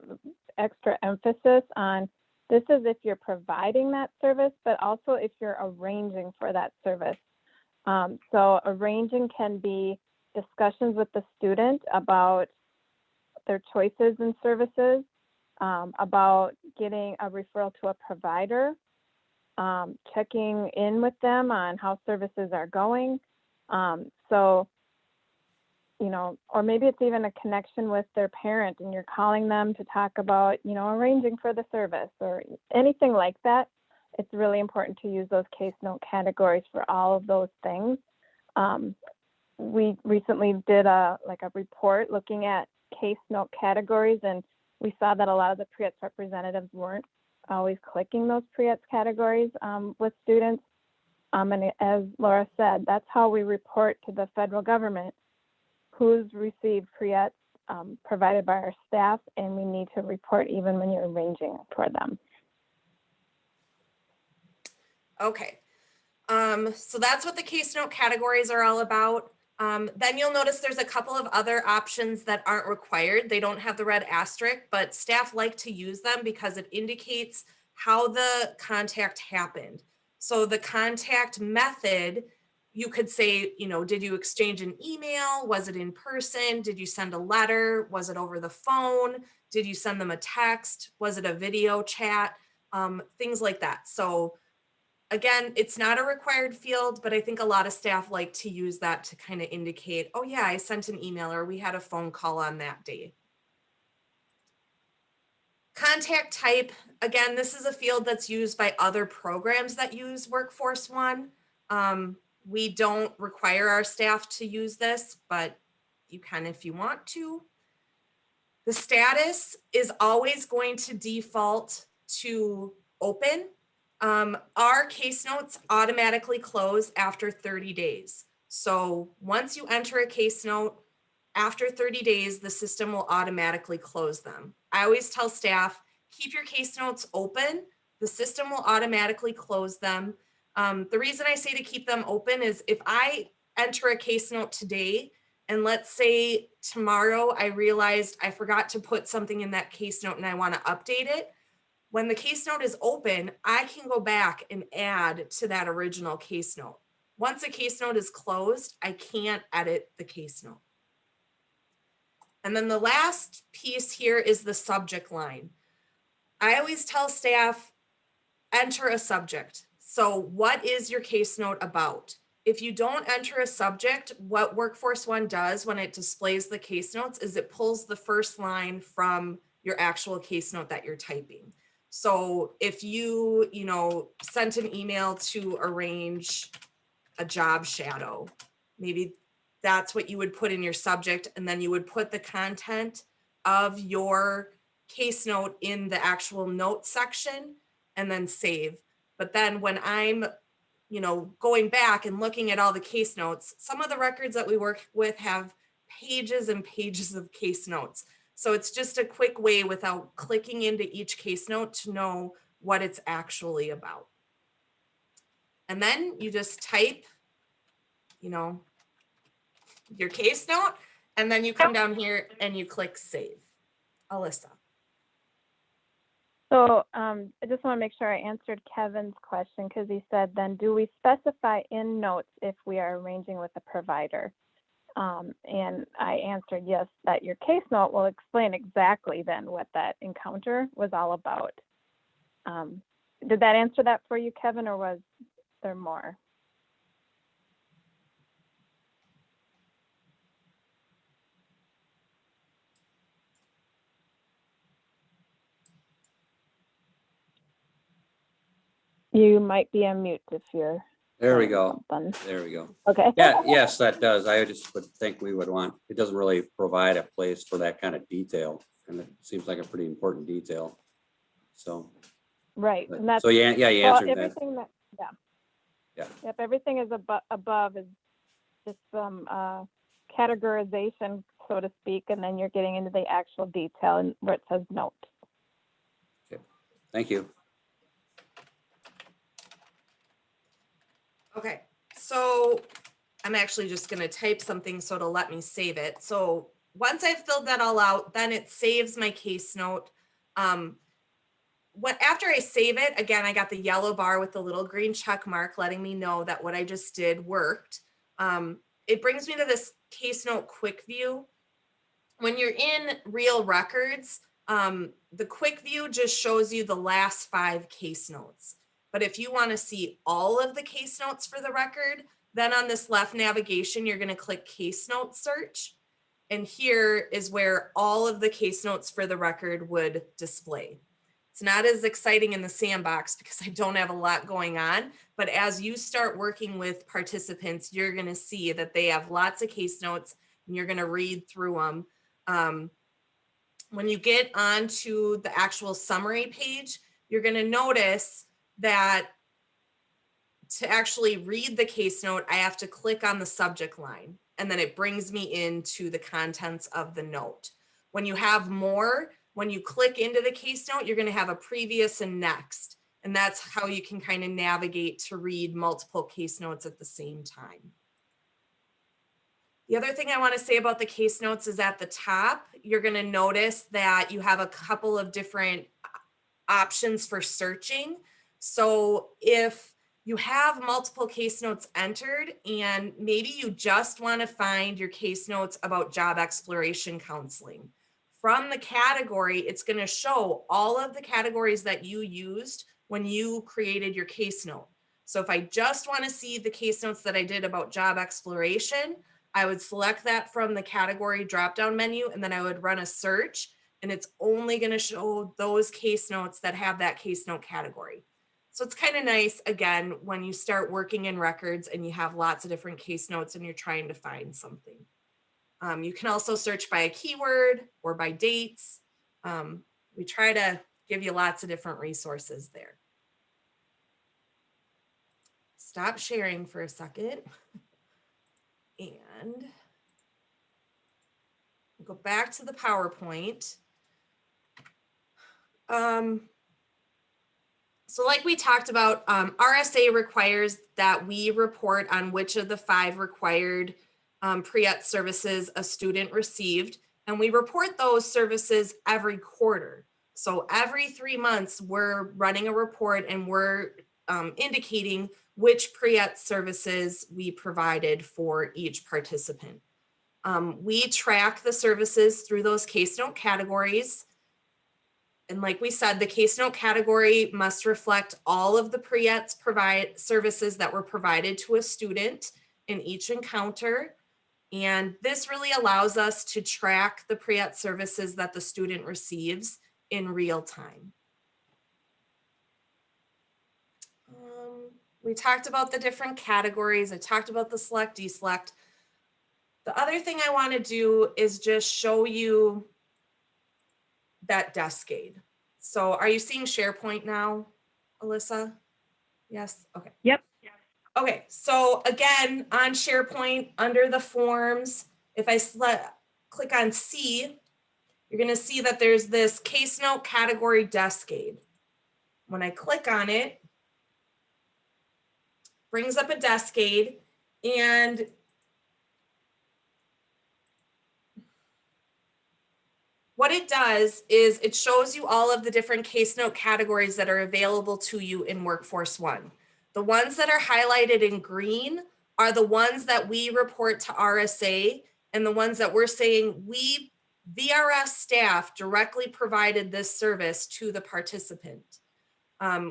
extra emphasis on this is if you're providing that service, but also if you're arranging for that service. So arranging can be discussions with the student about their choices and services, about getting a referral to a provider, checking in with them on how services are going. So, you know, or maybe it's even a connection with their parent and you're calling them to talk about, you know, arranging for the service or anything like that. It's really important to use those case note categories for all of those things. We recently did a report looking at case note categories, and we saw that a lot of the pre-ETS representatives weren't always clicking those pre-ETS categories with students. And as Laura said, that's how we report to the federal government who's received pre-ETS provided by our staff, and we need to report even when you're arranging for them. Okay, so that's what the case note categories are all about. Then you'll notice there's a couple of other options that aren't required. They don't have the red asterisk, but staff like to use them because it indicates how the contact happened. So the contact method, you could say, you know, did you exchange an email? Was it in person? Did you send a letter? Was it over the phone? Did you send them a text? Was it a video chat? Things like that. So again, it's not a required field, but I think a lot of staff like to use that to kind of indicate, oh yeah, I sent an email or we had a phone call on that day. Contact type, again, this is a field that's used by other programs that use Workforce One. We don't require our staff to use this, but you can if you want to. The status is always going to default to open. Our case notes automatically close after 30 days. So once you enter a case note, after 30 days, the system will automatically close them. I always tell staff, keep your case notes open. The system will automatically close them. The reason I say to keep them open is if I enter a case note today, and let's say tomorrow I realized I forgot to put something in that case note and I want to update it, when the case note is open, I can go back and add to that original case note. Once a case note is closed, I can't edit the case note. And then the last piece here is the subject line. I always tell staff, enter a subject. So what is your case note about? If you don't enter a subject, what Workforce One does when it displays the case notes is it pulls the first line from your actual case note that you're typing. So if you sent an email to arrange a job shadow, maybe that's what you would put in your subject, and then you would put the content of your case note in the actual note section and then save. But then when I'm going back and looking at all the case notes, some of the records that we work with have pages and pages of case notes. So it's just a quick way without clicking into each case note to know what it's actually about. And then you just type, your case note, and then you come down here and you click save. Alyssa. So I just want to make sure I answered Kevin's question, because he said, then do we specify in notes if we are arranging with a provider? And I answered yes, that your case note will explain exactly then what that encounter was all about. Did that answer that for you, Kevin, or was there more? You might be on mute if you're. There we go. Something. There we go. Okay. Yeah, yes, that does. I just would think we would want, it doesn't really provide a place for that kind of detail. And it seems like a pretty important detail. So. Right. But, And that's, so yeah, you well, answered that. everything that, yeah. Yeah. Yep, everything is above is just some categorization, so to speak, and then you're getting into the actual detail and where it says note. Okay. Thank you. Okay, so I'm actually just going to type something so it'll let me save it. So once I've filled that all out, then it saves my case note. After I save it, again, I got the yellow bar with the little green check mark letting me know that what I just did worked. It brings me to this case note quick view. When you're in real records, the quick view just shows you the last 5 case notes. But if you want to see all of the case notes for the record, then on this left navigation, you're going to click case note search. And here is where all of the case notes for the record would display. It's not as exciting in the sandbox because I don't have a lot going on, but as you start working with participants, you're going to see that they have lots of case notes and you're going to read through them. When you get onto the actual summary page, you're going to notice that to actually read the case note, I have to click on the subject line, and then it brings me into the contents of the note. When you have more, when you click into the case note, you're going to have a previous and next, and that's how you can kind of navigate to read multiple case notes at the same time. The other thing I want to say about the case notes is at the top, you're going to notice that you have a couple of different options for searching. So if you have multiple case notes entered and maybe you just want to find your case notes about job exploration counseling, from the category, it's going to show all of the categories that you used when you created your case note. So if I just want to see the case notes that I did about job exploration, I would select that from the category drop-down menu, and then I would run a search, and it's only going to show those case notes that have that case note category. So it's kind of nice, again, when you start working in records and you have lots of different case notes and you're trying to find something. You can also search by a keyword or by dates. We try to give you lots of different resources there. Stop sharing for a second. And go back to the PowerPoint. So like we talked about, RSA requires that we report on which of the 5 required pre-ET services a student received, and we report those services every quarter. So every 3 months, we're running a report and we're indicating which pre-ET services we provided for each participant. We track the services through those case note categories. And like we said, the case note category must reflect all of the pre-ETs services that were provided to a student in each encounter. And this really allows us to track the pre-ET services that the student receives in real time. We talked about the different categories. I talked about the select, deselect. The other thing I want to do is just show you that Descade. So are you seeing SharePoint now, Alyssa? Yes, okay. Yep. Okay, so again, on SharePoint, under the forms, if I click on C, you're gonna see that there's this case note category Descade. When I click on it, brings up a Descade, and what it does is it shows you all of the different case note categories that are available to you in Workforce One. The ones that are highlighted in green are the ones that we report to RSA, and the ones that we're saying we VRS staff directly provided this service to the participant.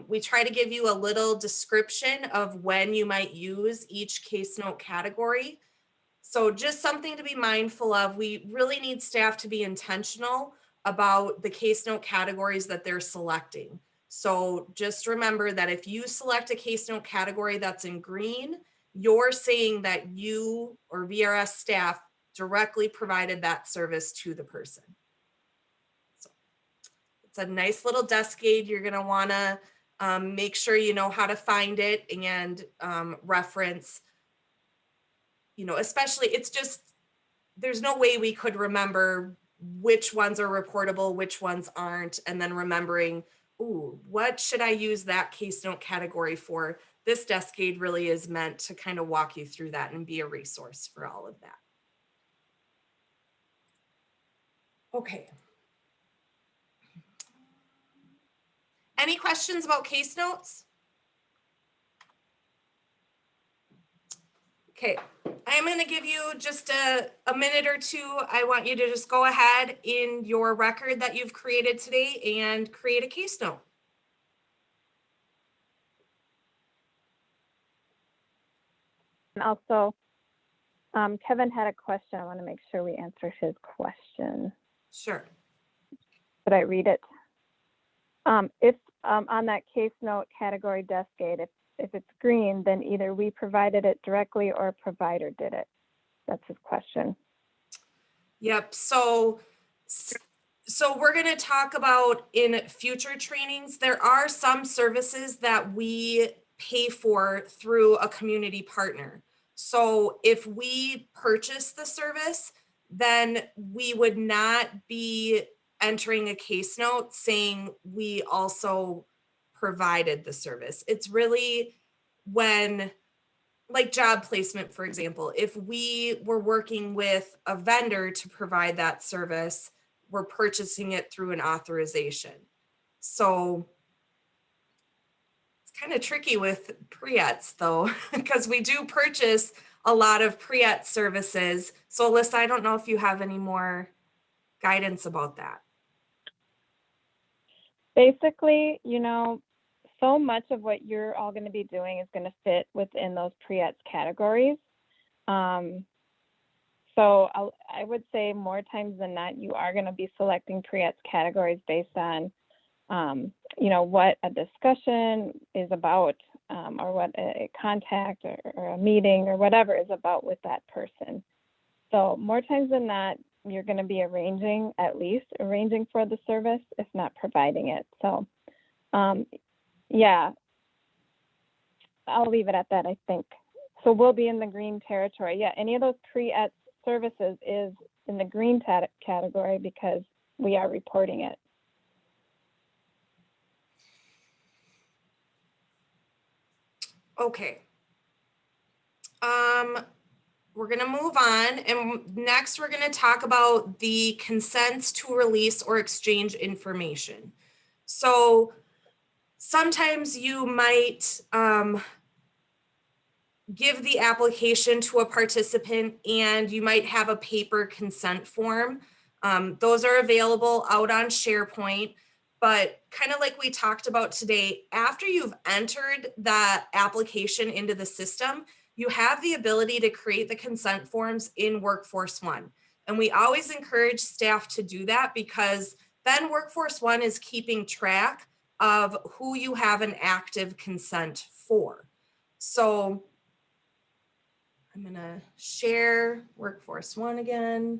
We try to give you a little description of when you might use each case note category. So just something to be mindful of. We really need staff to be intentional about the case note categories that they're selecting. So just remember that if you select a case note category that's in green, you're saying that you or VRS staff directly provided that service to the person. So it's a nice little desk aid. You're going to want to make sure you know how to find it and reference, you know, especially it's just, there's no way we could remember which ones are reportable, which ones aren't, and then remembering, ooh, what should I use that case note category for? This desk aid really is meant to kind of walk you through that and be a resource for all of that. Okay. Any questions about case notes? Okay, I'm going to give you just a minute or two. I want you to just go ahead in your record that you've created today and create a case note. And also, Kevin had a question. I want to make sure we answer his question. Sure. Could I read it? If on that case note category desk aid, if it's green, then either we provided it directly or a provider did it. That's his question. Yep. So we're going to talk about in future trainings, there are some services that we pay for through a community partner. So if we purchase the service, then we would not be entering a case note saying we also provided the service. It's really when, like job placement, for example, if we were working with a vendor to provide that service, we're purchasing it through an authorization. So it's kind of tricky with pre-ETs though, because we do purchase a lot of pre-ET services. So Alyssa, I don't know if you have any more guidance about that. Basically, you know, so much of what you're all going to be doing is going to fit within those pre-ETs categories. So I would say more times than not, you are going to be selecting pre-ETs categories based on, you know, what a discussion is about, or what a contact or a meeting or whatever is about with that person. So more times than not, you're going to be arranging for the service, if not providing it. So, yeah, I'll leave it at that, I think. So we'll be in the green territory. Yeah, any of those pre-ET services is in the green category because we are reporting it. Okay. We're going to move on, and next we're going to talk about the consents to release or exchange information. So sometimes you might give the application to a participant and you might have a paper consent form. Those are available out on SharePoint, but kind of like we talked about today, after you've entered that application into the system, you have the ability to create the consent forms in Workforce One. And we always encourage staff to do that because then Workforce One is keeping track of who you have an active consent for. So I'm going to share Workforce One again.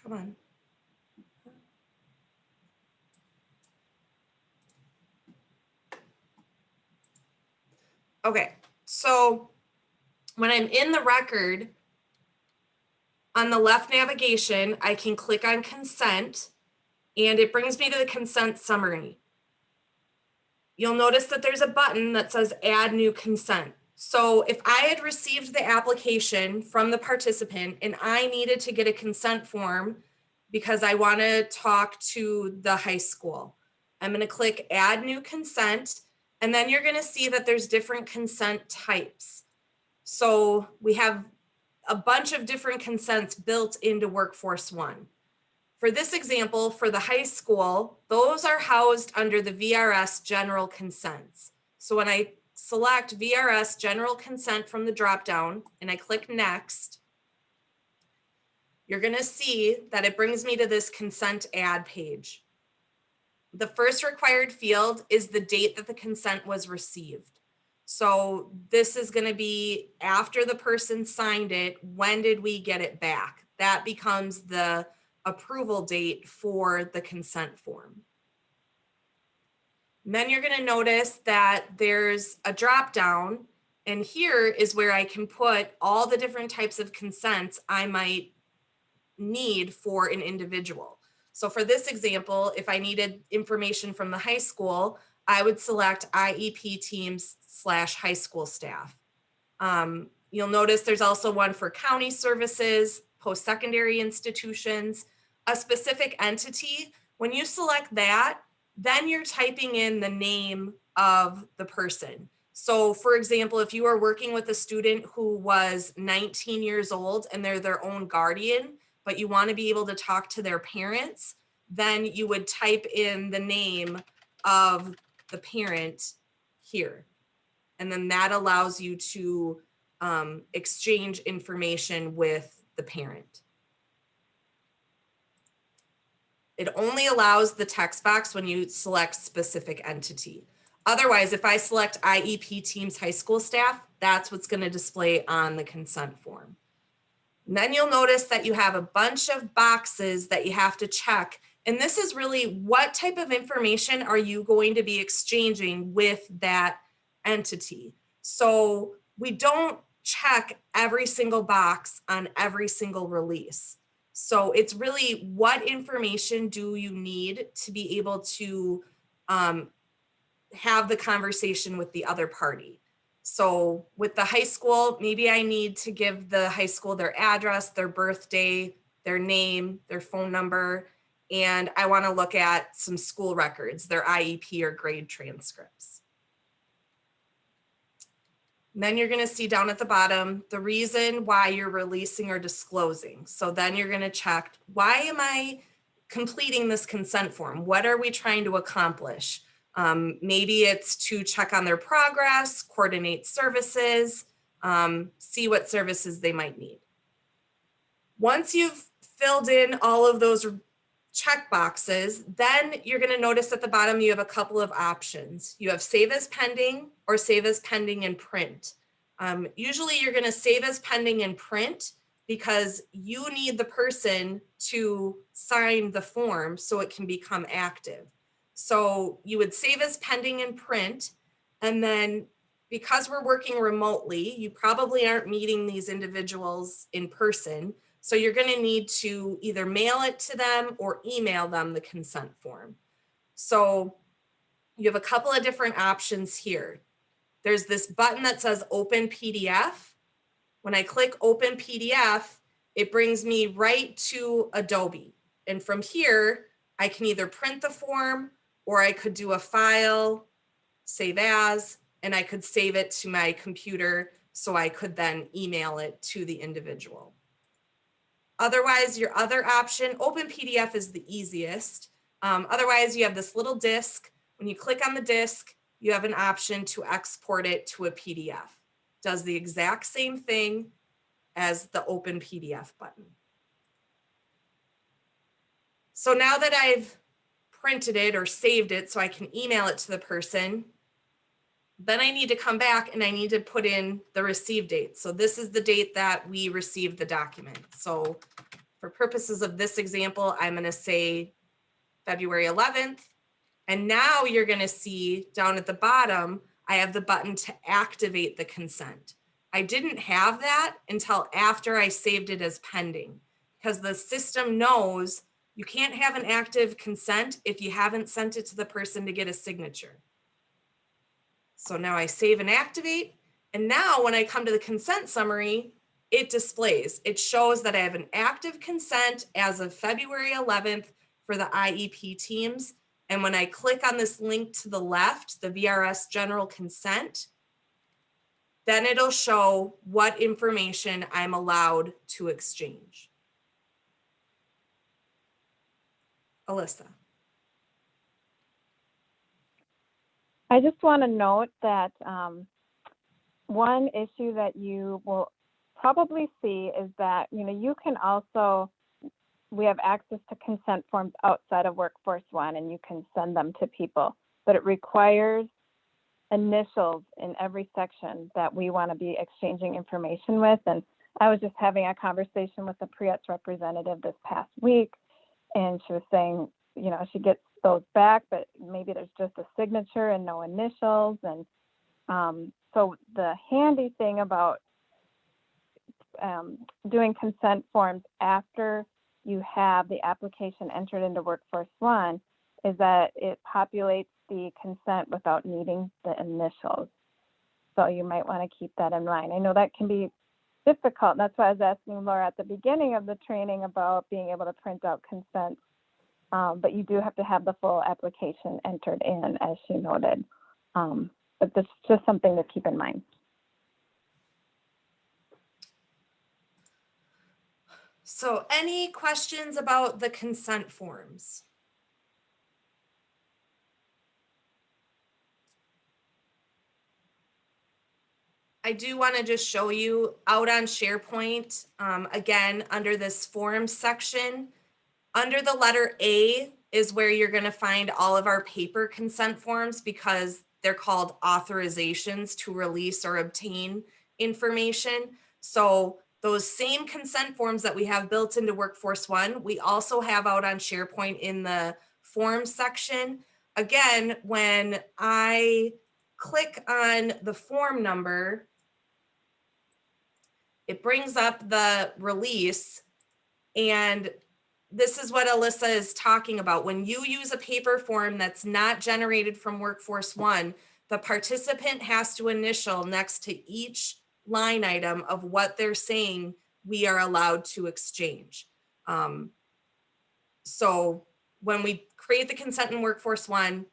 Come on. Okay, so when I'm in the record, on the left navigation, I can click on consent and it brings me to the consent summary. You'll notice that there's a button that says add new consent. So if I had received the application from the participant and I needed to get a consent form because I want to talk to the high school, I'm going to click add new consent, and then you're going to see that there's different consent types. So we have a bunch of different consents built into Workforce One. For this example, for the high school, those are housed under the VRS general consents. So when I select VRS general consent from the dropdown and I click next, you're going to see that it brings me to this consent add page. The first required field is the date that the consent was received. So this is going to be after the person signed it, when did we get it back? That becomes the approval date for the consent form. And then you're going to notice that there's a drop down, and here is where I can put all the different types of consents I might need for an individual. So for this example, if I needed information from the high school, I would select IEP teams / high school staff. You'll notice there's also one for county services, post-secondary institutions, a specific entity. When you select that, then you're typing in the name of the person. So for example, if you are working with a student who was 19 years old and they're their own guardian, but you want to be able to talk to their parents, then you would type in the name of the parent here. And then that allows you to exchange information with the parent. It only allows the text box when you select specific entity. Otherwise, if I select IEP teams high school staff, that's what's going to display on the consent form. And then you'll notice that you have a bunch of boxes that you have to check. And this is really what type of information are you going to be exchanging with that entity. So we don't check every single box on every single release. So it's really what information do you need to be able to have the conversation with the other party. So with the high school, maybe I need to give the high school their address, their birthday, their name, their phone number, and I want to look at some school records, their IEP or grade transcripts. And then you're going to see down at the bottom the reason why you're releasing or disclosing. So then you're going to check, why am I completing this consent form? What are we trying to accomplish? Maybe it's to check on their progress, coordinate services, see what services they might need. Once you've filled in all of those check boxes, then you're going to notice at the bottom you have a couple of options. You have save as pending or save as pending in print. Usually you're going to save as pending in print because you need the person to sign the form so it can become active. So you would save as pending in print, and then because we're working remotely, you probably aren't meeting these individuals in person. So you're going to need to either mail it to them or email them the consent form. So you have a couple of different options here. There's this button that says Open PDF. When I click Open PDF, it brings me right to Adobe. And from here, I can either print the form or I could do a file, save as, and I could save it to my computer so I could then email it to the individual. Otherwise, your other option, Open PDF is the easiest. Otherwise, you have this little disk. When you click on the disk, you have an option to export it to a PDF. Does the exact same thing as the Open PDF button. So now that I've printed it or saved it so I can email it to the person, then I need to come back and I need to put in the receive date. So this is the date that we received the document. So for purposes of this example, I'm going to say February 11th. And now you're going to see down at the bottom, I have the button to activate the consent. I didn't have that until after I saved it as pending, because the system knows You can't have an active consent if you haven't sent it to the person to get a signature. So now I save and activate. And now when I come to the consent summary, it displays, it shows that I have an active consent as of February 11th for the IEP teams. And when I click on this link to the left, the VRS general consent, then it'll show what information I'm allowed to exchange. Alyssa. I just want to note that one issue that you will probably see is that, you can also, we have access to consent forms outside of Workforce One, and you can send them to people, but it requires initials in every section that we want to be exchanging information with. And I was just having a conversation with the PREATS representative this past week, and she was saying, she gets those back, but maybe there's just a signature and no initials. And so the handy thing about doing consent forms after you have the application entered into Workforce One is that it populates the consent without needing the initials. So you might want to keep that in mind. I know that can be difficult. That's why I was asking Laura at the beginning of the training about being able to print out consent. But you do have to have the full application entered in, as she noted. But this is just something to keep in mind. So any questions about the consent forms? I do want to just show you out on SharePoint, again, under this forms section, under the letter A is where you're going to find all of our paper consent forms, because they're called authorizations to release or obtain information. So those same consent forms that we have built into Workforce One, we also have out on SharePoint in the forms section. Again, when I click on the form number, it brings up the release, and this is what Alyssa is talking about. When you use a paper form that's not generated from Workforce One, the participant has to initial next to each line item of what they're saying we are allowed to exchange. So when we create the consent in Workforce One,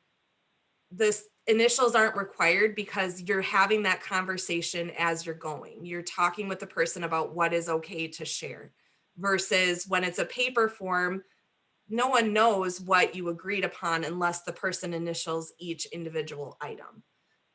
this initials aren't required because you're having that conversation as you're going. You're talking with the person about what is okay to share, versus when it's a paper form, no one knows what you agreed upon unless the person initials each individual item.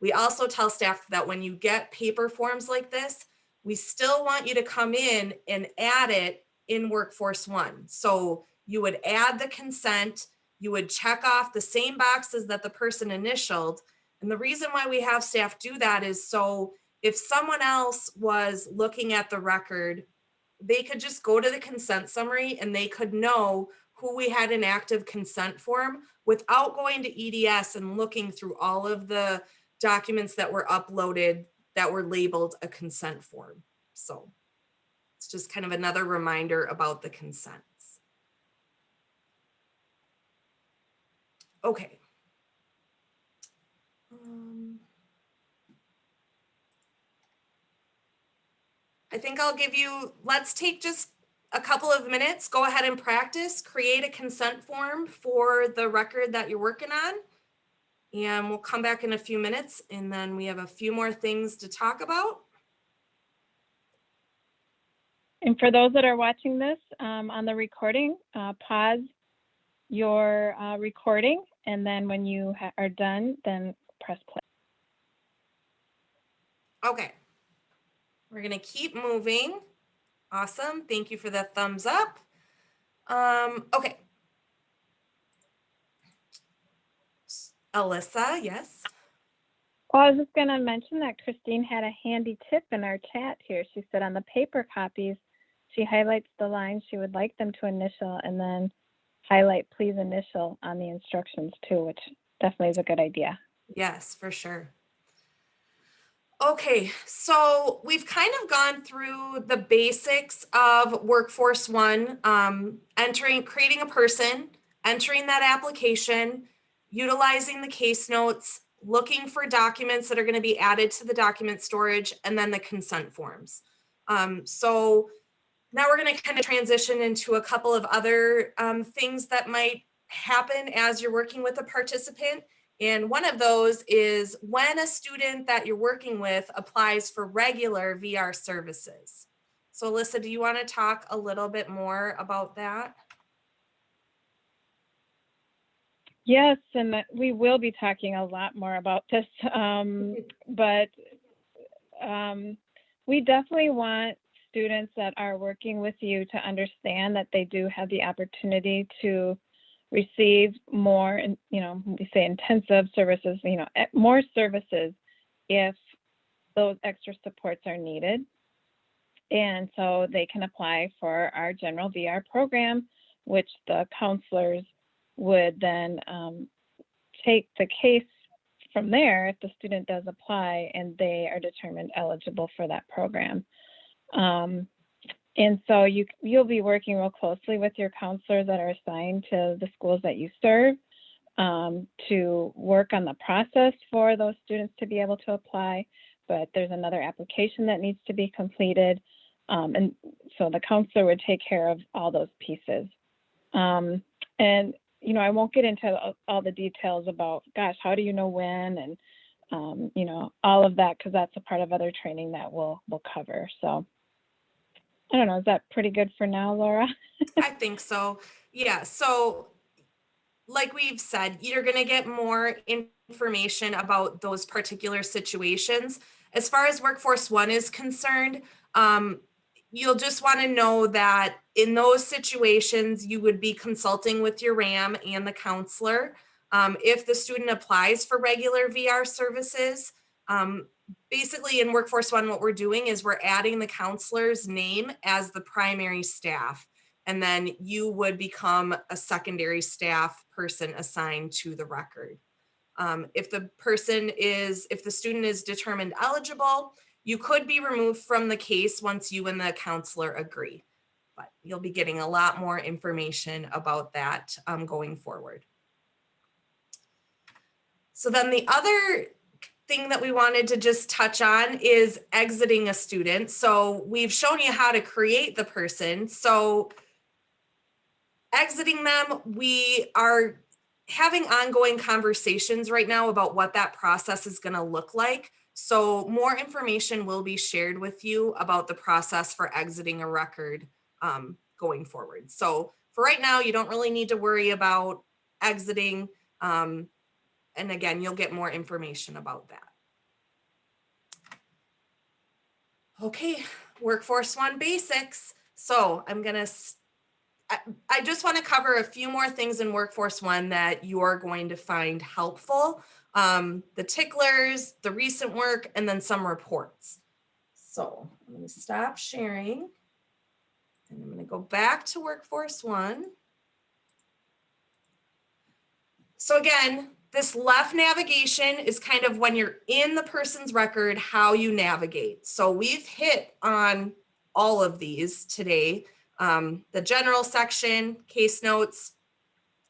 We also tell staff that when you get paper forms like this, we still want you to come in and add it in Workforce One. So you would add the consent, you would check off the same boxes that the person initialed. And the reason why we have staff do that is so if someone else was looking at the record, they could just go to the consent summary and they could know who we had an active consent form without going to EDS and looking through all of the documents that were uploaded that were labeled a consent form. So it's just kind of another reminder about the consents. Okay. I think I'll give you, let's take just a couple of minutes, go ahead and practice, create a consent form for the record that you're working on. And we'll come back in a few minutes, and then we have a few more things to talk about. And for those that are watching this on the recording, pause your recording, and then when you are done, then press play. Okay, we're gonna keep moving. Awesome, thank you for that thumbs up. Okay. Alyssa, yes? Well, I was just gonna mention that Christine had a handy tip in our chat here. She said on the paper copies, she highlights the lines she would like them to initial and then highlight please initial on the instructions too, which definitely is a good idea. Yes, for sure. Okay, so we've kind of gone through the basics of Workforce One, creating a person, entering that application, utilizing the case notes, looking for documents that are going to be added to the document storage, and then the consent forms. So now we're going to kind of transition into a couple of other things that might happen as you're working with a participant. And one of those is when a student that you're working with applies for regular VR services. So Alyssa, do you want to talk a little bit more about that? Yes, and we will be talking a lot more about this, but we definitely want students that are working with you to understand that they do have the opportunity to receive more, we say intensive services, more services if those extra supports are needed. And so they can apply for our general VR program, which the counselors would then take the case from there if the student does apply and they are determined eligible for that program. And so you'll be working real closely with your counselors that are assigned to the schools that you serve to work on the process for those students to be able to apply. But there's another application that needs to be completed. And so the counselor would take care of all those pieces. And, I won't get into all the details about, gosh, how do you know when and, all of that, because that's a part of other training that we'll cover. So I don't know, is that pretty good for now, Laura? I think so. Yeah. So like we've said, you're going to get more information about those particular situations. As far as Workforce One is concerned, you'll just want to know that in those situations, you would be consulting with your RAM and the counselor. If the student applies for regular VR services, basically in Workforce One, what we're doing is we're adding the counselor's name as the primary staff. And then you would become a secondary staff person assigned to the record. If the student is determined eligible, you could be removed from the case once you and the counselor agree. But you'll be getting a lot more information about that going forward. So then the other thing that we wanted to just touch on is exiting a student. So we've shown you how to create the person. So exiting them, we are having ongoing conversations right now about what that process is going to look like. So more information will be shared with you about the process for exiting a record going forward. So for right now, you don't really need to worry about exiting. And again, you'll get more information about that. Okay, Workforce One basics. So I just want to cover a few more things in Workforce One that you're going to find helpful. The ticklers, the recent work, and then some reports. So I'm going to stop sharing and I'm going to go back to Workforce One. So again, this left navigation is kind of when you're in the person's record, how you navigate. So we've hit on all of these today. The general section, case notes,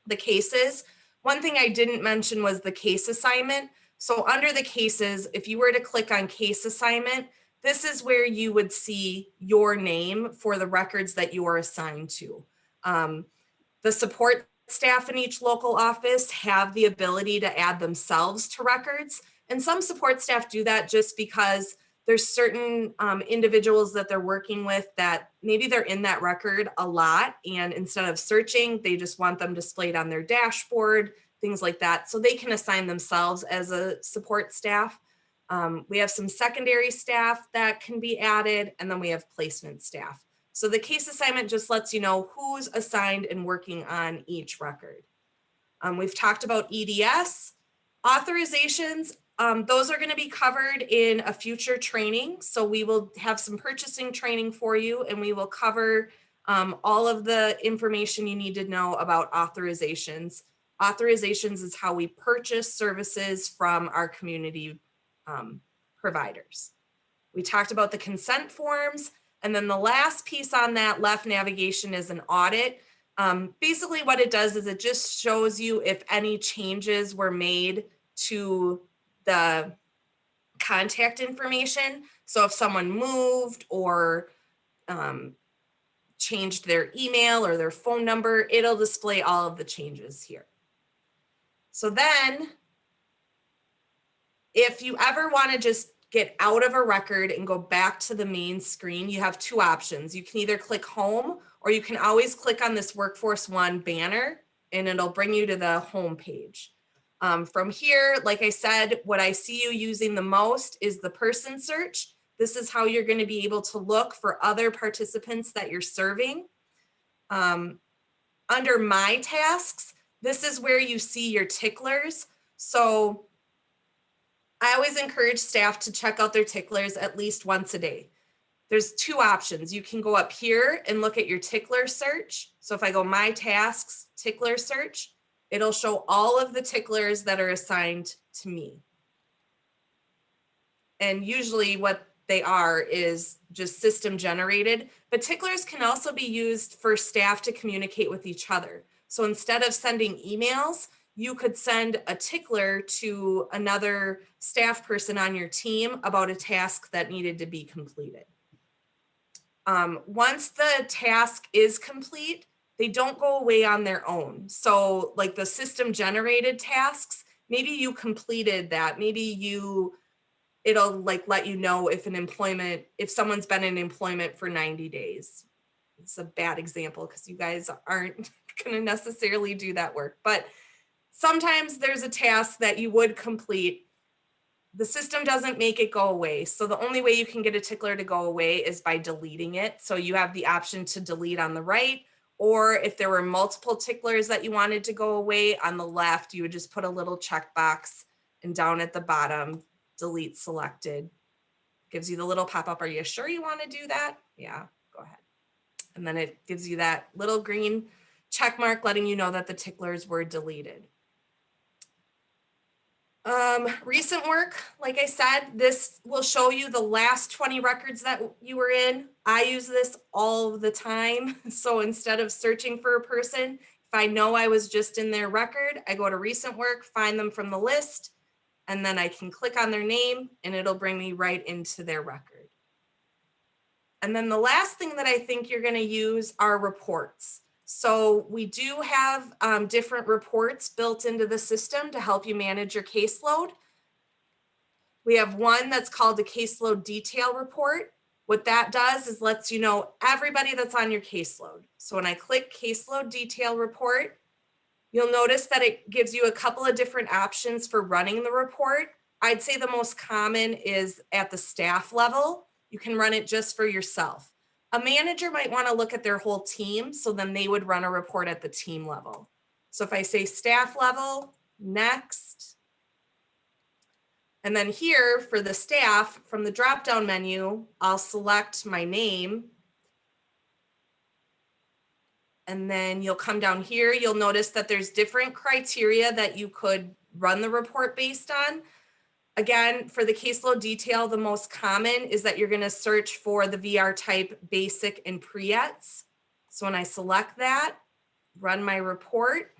the cases. One thing I didn't mention was the case assignment. So under the cases, if you were to click on case assignment, this is where you would see your name for the records that you are assigned to. The support staff in each local office have the ability to add themselves to records. And some support staff do that just because there's certain individuals that they're working with that maybe they're in that record a lot. And instead of searching, they just want them displayed on their dashboard, things like that. So they can assign themselves as a support staff. We have some secondary staff that can be added, and then we have placement staff. So the case assignment just lets you know who's assigned and working on each record. We've talked about EDS, authorizations. Those are going to be covered in a future training. So we will have some purchasing training for you, and we will cover all of the information you need to know about authorizations. Authorizations is how we purchase services from our community providers. We talked about the consent forms, and then the last piece on that left navigation is an audit. Basically what it does is it just shows you if any changes were made to the contact information. So if someone moved or changed their email or their phone number, it'll display all of the changes here. So then if you ever want to just get out of a record and go back to the main screen, you have two options. You can either click home, or you can always click on this Workforce One banner and it'll bring you to the home page. From here, like I said, what I see you using the most is the person search. This is how you're going to be able to look for other participants that you're serving. Under My Tasks, this is where you see your ticklers. So I always encourage staff to check out their ticklers at least once a day. There's two options. You can go up here and look at your tickler search. So if I go My Tasks, tickler search, it'll show all of the ticklers that are assigned to me. And usually what they are is just system generated, but ticklers can also be used for staff to communicate with each other. So instead of sending emails, you could send a tickler to another staff person on your team about a task that needed to be completed. Once the task is complete, they don't go away on their own. So like the system generated tasks, maybe you completed that, maybe it'll like let you know if someone's been in employment for 90 days. It's a bad example because you guys aren't going to necessarily do that work, but sometimes there's a task that you would complete. The system doesn't make it go away. So the only way you can get a tickler to go away is by deleting it. So you have the option to delete on the right, or if there were multiple ticklers that you wanted to go away on the left, you would just put a little checkbox, and down at the bottom, delete selected. Gives you the little pop-up. Are you sure you want to do that? Yeah, go ahead. And then it gives you that little green check mark letting you know that the ticklers were deleted. Recent work, like I said, this will show you the last 20 records that you were in. I use this all the time. So instead of searching for a person, if I know I was just in their record, I go to recent work, find them from the list, and then I can click on their name and it'll bring me right into their record. And then the last thing that I think you're going to use are reports. So we do have different reports built into the system to help you manage your caseload. We have one that's called a caseload detail report. What that does is lets you know everybody that's on your caseload. So when I click caseload detail report, you'll notice that it gives you a couple of different options for running the report. I'd say the most common is at the staff level. You can run it just for yourself. A manager might want to look at their whole team, so then they would run a report at the team level. So if I say staff level, next, and then here for the staff, from the drop-down menu, I'll select my name. And then you'll come down here, you'll notice that there's different criteria that you could run the report based on. Again, for the caseload detail, the most common is that you're going to search for the VR type basic and pre-ETs. So when I select that, run my report.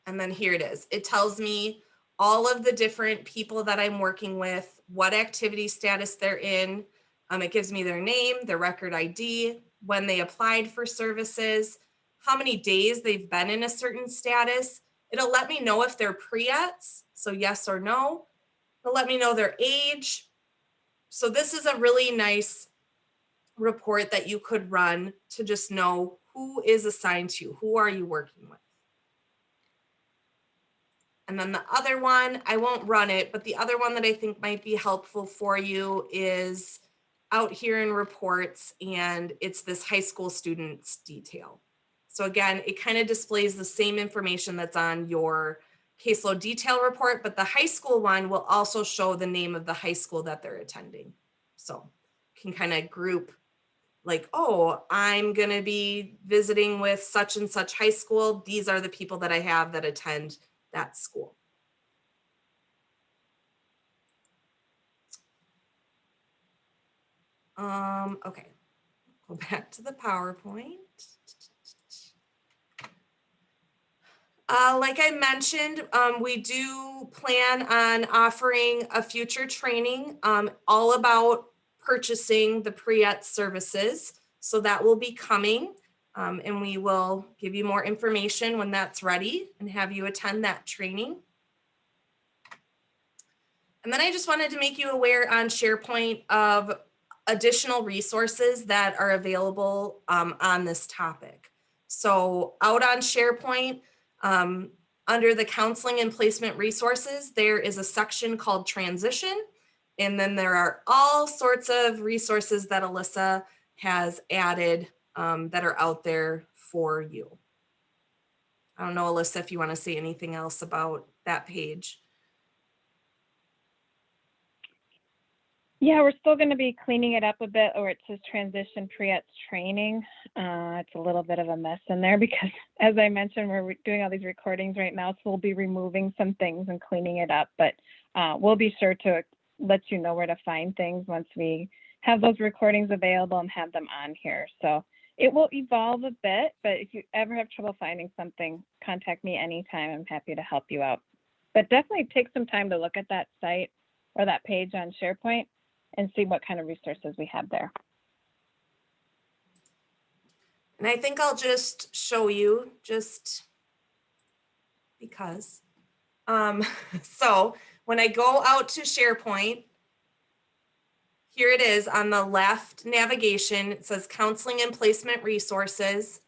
And then here it is. It tells me all of the different people that I'm working with, what activity status they're in. It gives me their name, their record ID, when they applied for services, how many days they've been in a certain status. It'll let me know if they're pre-ETs, so yes or no. It'll let me know their age. So this is a really nice report that you could run to just know who is assigned to you, who are you working with. And then the other one, I won't run it, but the other one that I think might be helpful for you is out here in reports, and it's this high school students detail. So again, it kind of displays the same information that's on your caseload detail report, but the high school one will also show the name of the high school that they're attending. So can kind of group like, oh, I'm going to be visiting with such and such high school. These are the people that I have that attend that school. Okay, go back to the PowerPoint. Like I mentioned, we do plan on offering a future training all about purchasing the pre-ET services. So that will be coming, and we will give you more information when that's ready and have you attend that training. And then I just wanted to make you aware on SharePoint of additional resources that are available on this topic. So out on SharePoint, under the counseling and placement resources, there is a section called transition. And then there are all sorts of resources that Alyssa has added that are out there for you. I don't know, Alyssa, if you want to say anything else about that page. Yeah, we're still going to be cleaning it up a bit, or it says transition pre-ET training. It's a little bit of a mess in there because, as I mentioned, we're doing all these recordings right now, so we'll be removing some things and cleaning it up. But we'll be sure to let you know where to find things once we have those recordings available and have them on here. So it will evolve a bit, but if you ever have trouble finding something, contact me anytime. I'm happy to help you out. But definitely take some time to look at that site or that page on SharePoint and see what kind of resources we have there. And I think I'll just show you just because. So when I go out to SharePoint, here it is on the left navigation. It says counseling and placement resources.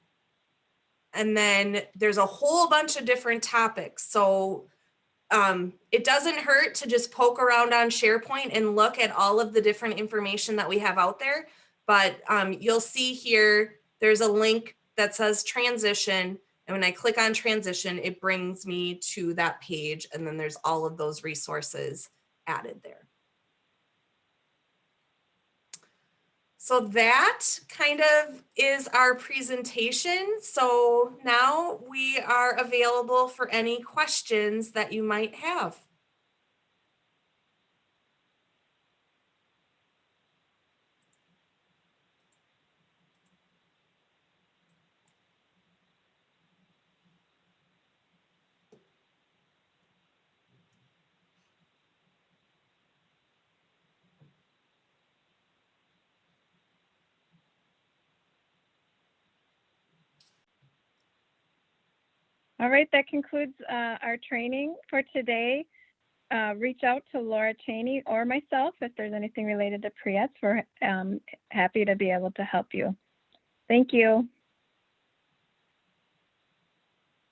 And then there's a whole bunch of different topics. So it doesn't hurt to just poke around on SharePoint and look at all of the different information that we have out there. But you'll see here, there's a link that says transition. And when I click on transition, it brings me to that page. And then there's all of those resources added there. So that kind of is our presentation. So now we are available for any questions that you might have. All right, that concludes our training for today. Reach out to Laura Cheney or myself if there's anything related to pre-ETs. We're happy to be able to help you. Thank you.